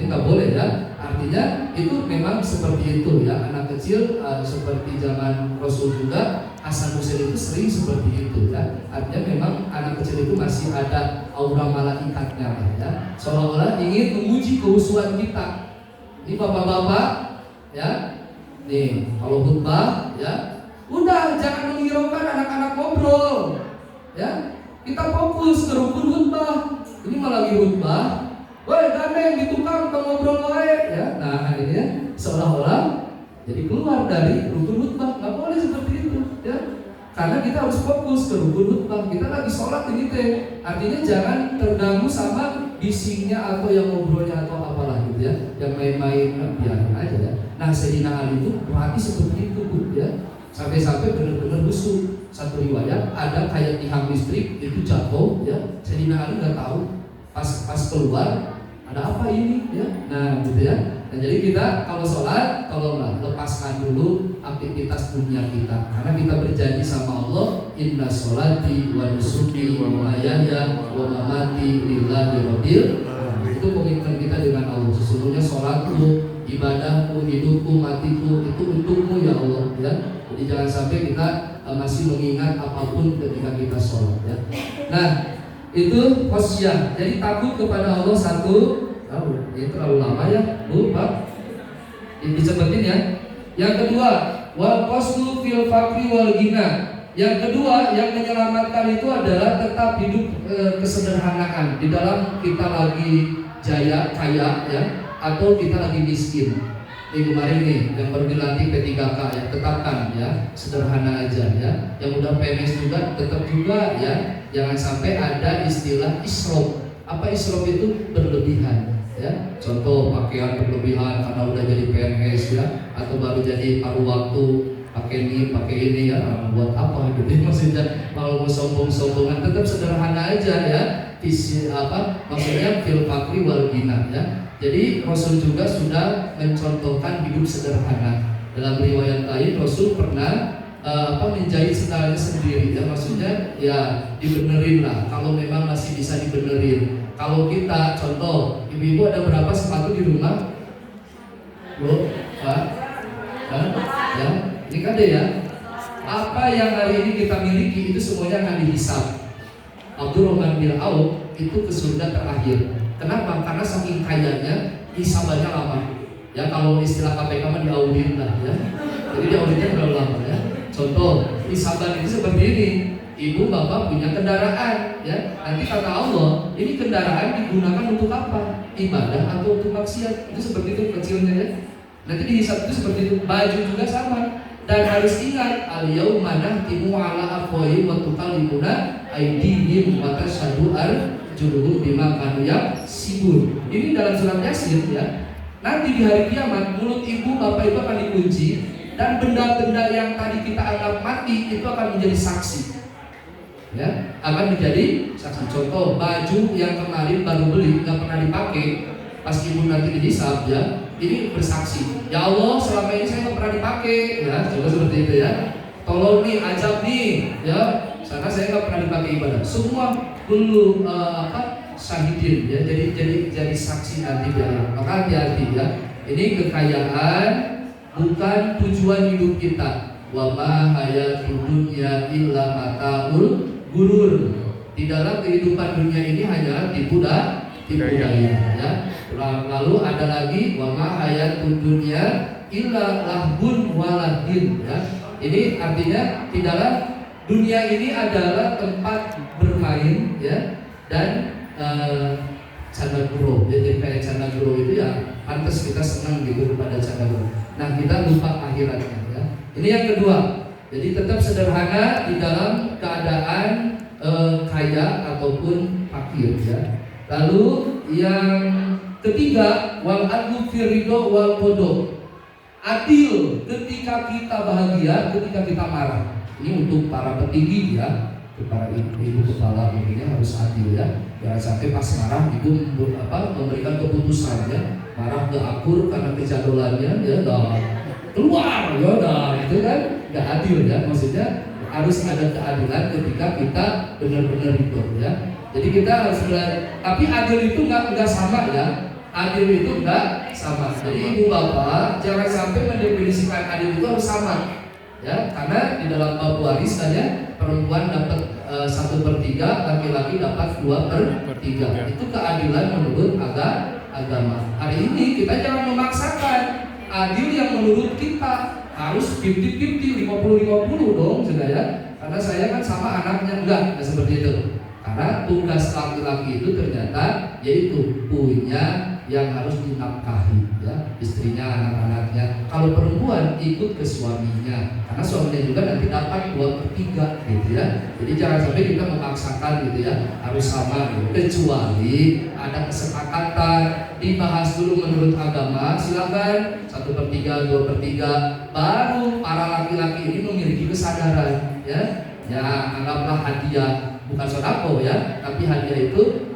nggak boleh ya. Artinya itu memang seperti itu ya, anak kecil seperti zaman Rasul juga, Hasan Hussein itu sering seperti itu ya. Artinya memang anak kecil itu masih ada aura malaikatnya lah ya, seolah-olah ingin menguji kehusuan kita. Ini bapak-bapak ya, nih kalau khutbah ya, udah jangan menghiraukan anak-anak ngobrol ya, kita fokus ke rukun khutbah. Ini malah lagi khutbah, woi gandeng di tukang kita ngobrol wae ya. Nah ini ya, seolah-olah jadi keluar dari rukun khutbah. Nggak boleh seperti itu ya, karena kita harus fokus ke rukun khutbah. Kita lagi sholat ini teh, artinya jangan terganggu sama bisingnya atau yang ngobrolnya atau apalah gitu ya, yang main-main biarin aja ya. Nah Sayyidina Ali itu berarti seperti itu bu ya, sampai benar-benar khusyuk. Satu riwayat ada kayak tiang listrik itu jatuh ya, Sayyidina Ali nggak tahu, pas keluar ada apa ini ya. Nah gitu ya. Nah jadi kita kalau sholat, tolonglah lepaskan dulu aktivitas dunia kita, karena kita berjanji sama Allah, inna sholati wa nusuki wa mahyaya wa mamati lillahi rabbil alamin. Itu komitmen kita dengan Allah. Sesungguhnya sholatku, ibadahku, hidupku, matiku itu untukmu ya Allah ya. Jadi jangan sampai kita masih mengingat apapun ketika kita sholat ya. Nah itu khosyah, jadi takut kepada Allah satu. Ini terlalu lama ya, Bu, Pak. Dicepetin ya. Yang kedua, wal qasdu fil faqri wal ghina. Yang kedua, yang menyelamatkan itu adalah tetap hidup kesederhanaan di dalam kita lagi jaya, kaya ya, atau kita lagi miskin. Ini kemarin nih yang baru dilantik P3K ya, tetapkan ya, sederhana aja ya. Yang udah PNS juga tetap juga ya. Jangan sampai ada istilah israf. Apa israf itu? Berlebihan. Ya, contoh pakaian berlebihan karena udah jadi PNS ya, atau baru jadi paruh waktu pakai ini ya, buat apa gitu. Maksudnya kalau mau sombong-sombongan tetap sederhana aja ya. Maksudnya fil fakri wal ghina ya. Jadi Rasul juga sudah mencontohkan hidup sederhana. Dalam riwayat lain Rasul pernah menjahit sendalnya sendiri ya, maksudnya ya dibenerin lah kalau memang masih bisa dibenerin. Kalau kita contoh, ibu-ibu ada berapa sepatu di rumah? Bu, Pak, ya, ini kan deh ya. Apa yang hari ini kita miliki itu semuanya akan dihisab. Abdurrahman bin Auf itu ke surga terakhir. Kenapa? Karena saking kayanya hisabannya lama. Ya kalau istilah KPK mah diaudit lah ya. Jadi diauditnya terlalu lama ya. Contoh, hisaban itu seperti ini. Ibu bapak punya kendaraan ya, nanti kata Allah ini kendaraan digunakan untuk apa? Ibadah atau untuk maksiat? Itu seperti itu kecilnya ya. Nanti dihisab itu seperti itu. Baju juga sama. Dan harus ingat al-yauma nahtimu ala afwahihim wa tukallimuna aydihim wa tashhadu arjuluhum bima kanu yaksibun. Ini dalam surat Yasin ya. Nanti di hari kiamat mulut ibu bapak itu akan dikunci, dan benda-benda yang tadi kita anggap mati itu akan menjadi saksi. ya akan menjadi saksi. Contoh, baju yang kemarin baru beli nggak pernah dipakai, pas ibu nanti dihisab ya, ini bersaksi, ya Allah selama ini saya nggak pernah dipakai, ya coba seperti itu ya. Tolong nih, ajab nih, ya karena saya nggak pernah dipakai ibadah. Semua perlu syahidin ya, jadi saksi nanti dia. Maka hati-hati ya. Ini kekayaan bukan tujuan hidup kita. Wa ma hayatud dunya illa mataul gurur. Di dalam kehidupan dunia ini hanya tipu daya ya. Lalu ada lagi wa ma hayatud dunya illa lahbun waladin ya. Ini artinya di dalam dunia ini adalah tempat bermain ya, dan canda guru. Jadi kayak canda guru itu ya pantas kita senang gitu kepada canda guru. Nah, kita lupa akhiratnya ya. Ini yang kedua. Jadi tetap sederhana di dalam keadaan kaya ataupun fakir ya. Lalu yang ketiga, wal adlu firido wal qada. Adil ketika kita bahagia, ketika kita marah. Ini untuk para petinggi ya, untuk para ibu kepala mungkinnya harus adil ya. Jangan sampai pas marah ibu memberikan keputusan ya, marah ke akur karena kejadolannya ya, keluar ya, itu kan nggak adil ya. Maksudnya harus ada keadilan ketika kita benar-benar itu ya. Jadi kita harus tapi adil itu nggak sama ya. Adil itu enggak sama. Jadi ibu bapak jangan sampai mendefinisikan adil itu harus sama, ya. Karena di dalam bab waris saja perempuan dapat 1/3, laki-laki dapat 2/3. Itu keadilan menurut agama. Hari ini kita jangan memaksakan adil yang menurut kita harus 50-50, 50-50 dong, sudah ya. Karena saya kan sama anaknya enggak seperti itu. Karena tugas laki-laki itu ternyata yaitu punya yang harus dinafkahi ya, istrinya, anak-anaknya. Kalau perempuan ikut ke suaminya, karena suaminya juga nanti dapat 2/3 gitu ya. Jadi jangan sampai kita memaksakan gitu ya, harus sama gitu. Kecuali ada kesepakatan, dibahas dulu menurut agama, silakan 1/3, 2/3, baru para laki-laki ini memiliki kesadaran ya. Ya anggaplah hadiah, bukan sodako ya, tapi hadiah itu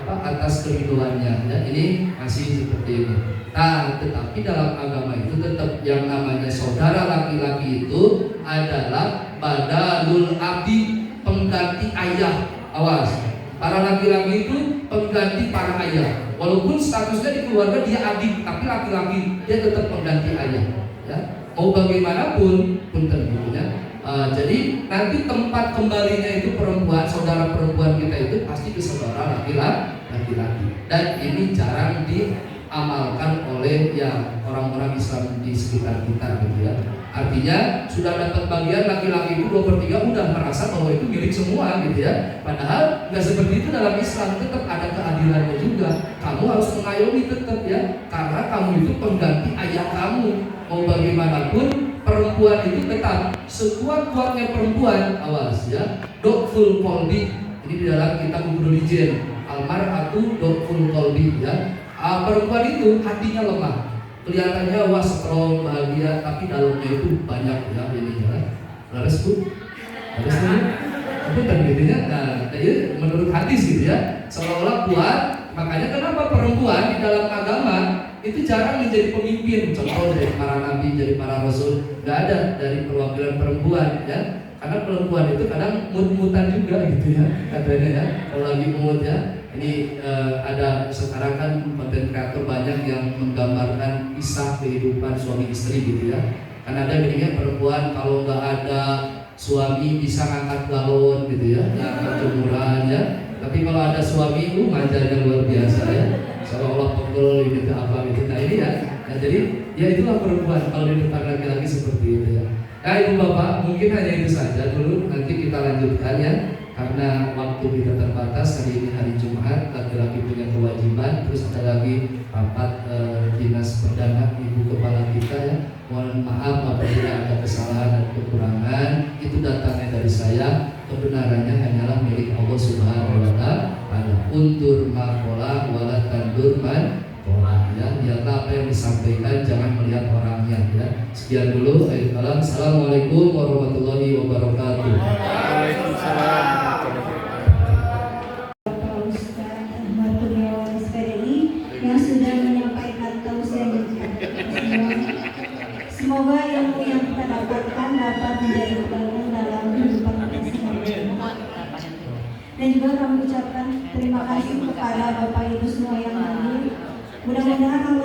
atas keriduannya ya. Ini masih seperti ini. Nah, tetapi dalam agama itu tetap yang namanya saudara laki-laki itu adalah badalul abi, pengganti ayah. Awas, para laki-laki itu pengganti para ayah. Walaupun statusnya di keluarga dia adik, tapi laki-laki dia tetap pengganti ayah ya. Mau bagaimanapun punten gitu ya. Jadi nanti tempat kembalinya itu perempuan, saudara perempuan kita itu pasti ke saudara laki-laki. Dan ini jarang diamalkan oleh ya orang-orang Islam di sekitar kita gitu ya. Artinya sudah dapat bagian laki-laki itu 2/3 udah merasa bahwa itu milik semua gitu ya. Padahal nggak seperti itu dalam Islam, tetap ada keadilannya juga. Kamu harus mengayomi tetap ya, karena kamu itu pengganti ayah kamu. Mau bagaimanapun perempuan itu tetap sekuat-kuatnya perempuan, awas ya, dokful kolbi. Ini di dalam kitab Ibnuddin almar'atu dokful kolbi ya. Perempuan itu hatinya lemah, kelihatannya wah strong, bahagia, tapi dalamnya itu banyak ya ini ya. Laras bu, laras bu, itu kan bedanya. Nah, jadi menurut hadis gitu ya, seolah-olah kuat. Makanya kenapa perempuan di dalam agama itu jarang menjadi pemimpin, contoh dari para nabi, dari para rasul, nggak ada dari perwakilan perempuan ya. Karena perempuan itu kadang mut-mutan juga gitu ya, katanya ya. Kalau lagi mood ya, ini ada sekarang kan konten kreator banyak yang menggambarkan kisah kehidupan suami istri gitu ya. Kan ada gininya perempuan kalau nggak ada suami bisa ngangkat galon gitu ya, ngangkat jemuran ya. Tapi kalau ada suami, manjanya luar biasa ya. Seolah-olah pegel gitu apa gitu. Nah ini ya. Nah jadi ya itulah perempuan kalau di depan laki-laki seperti itu ya. Nah ibu bapak mungkin hanya itu saja dulu. Nanti kita lanjutkan ya. Karena waktu kita terbatas, hari ini hari Jumat, laki-laki punya kewajiban. Terus ada lagi rapat dinas perdana ibu kepala kita ya. Mohon maaf apabila ada kesalahan dan kekurangan. Itu datangnya dari saya. Kebenarannya hanyalah milik Allah Subhanahu wa Ta'ala. Untur ma qala wala tandur man qala ya. ternyata apa yang disampaikan jangan melihat orangnya ya. Sekian dulu. Assalamualaikum warahmatullahi wabarakatuh.
Waalaikumsalam warahmatullahi wabarakatuh.
Bapak Ustaz Ahmad Kurniawan SPDI yang sudah menyampaikan tausiah. Semoga ilmu yang kita dapatkan dapat menjadi pegangan dalam kehidupan kita semua. Dan juga kami ucapkan terima kasih kepada Bapak Ibu semua yang hadir. Mudah-mudahan Allah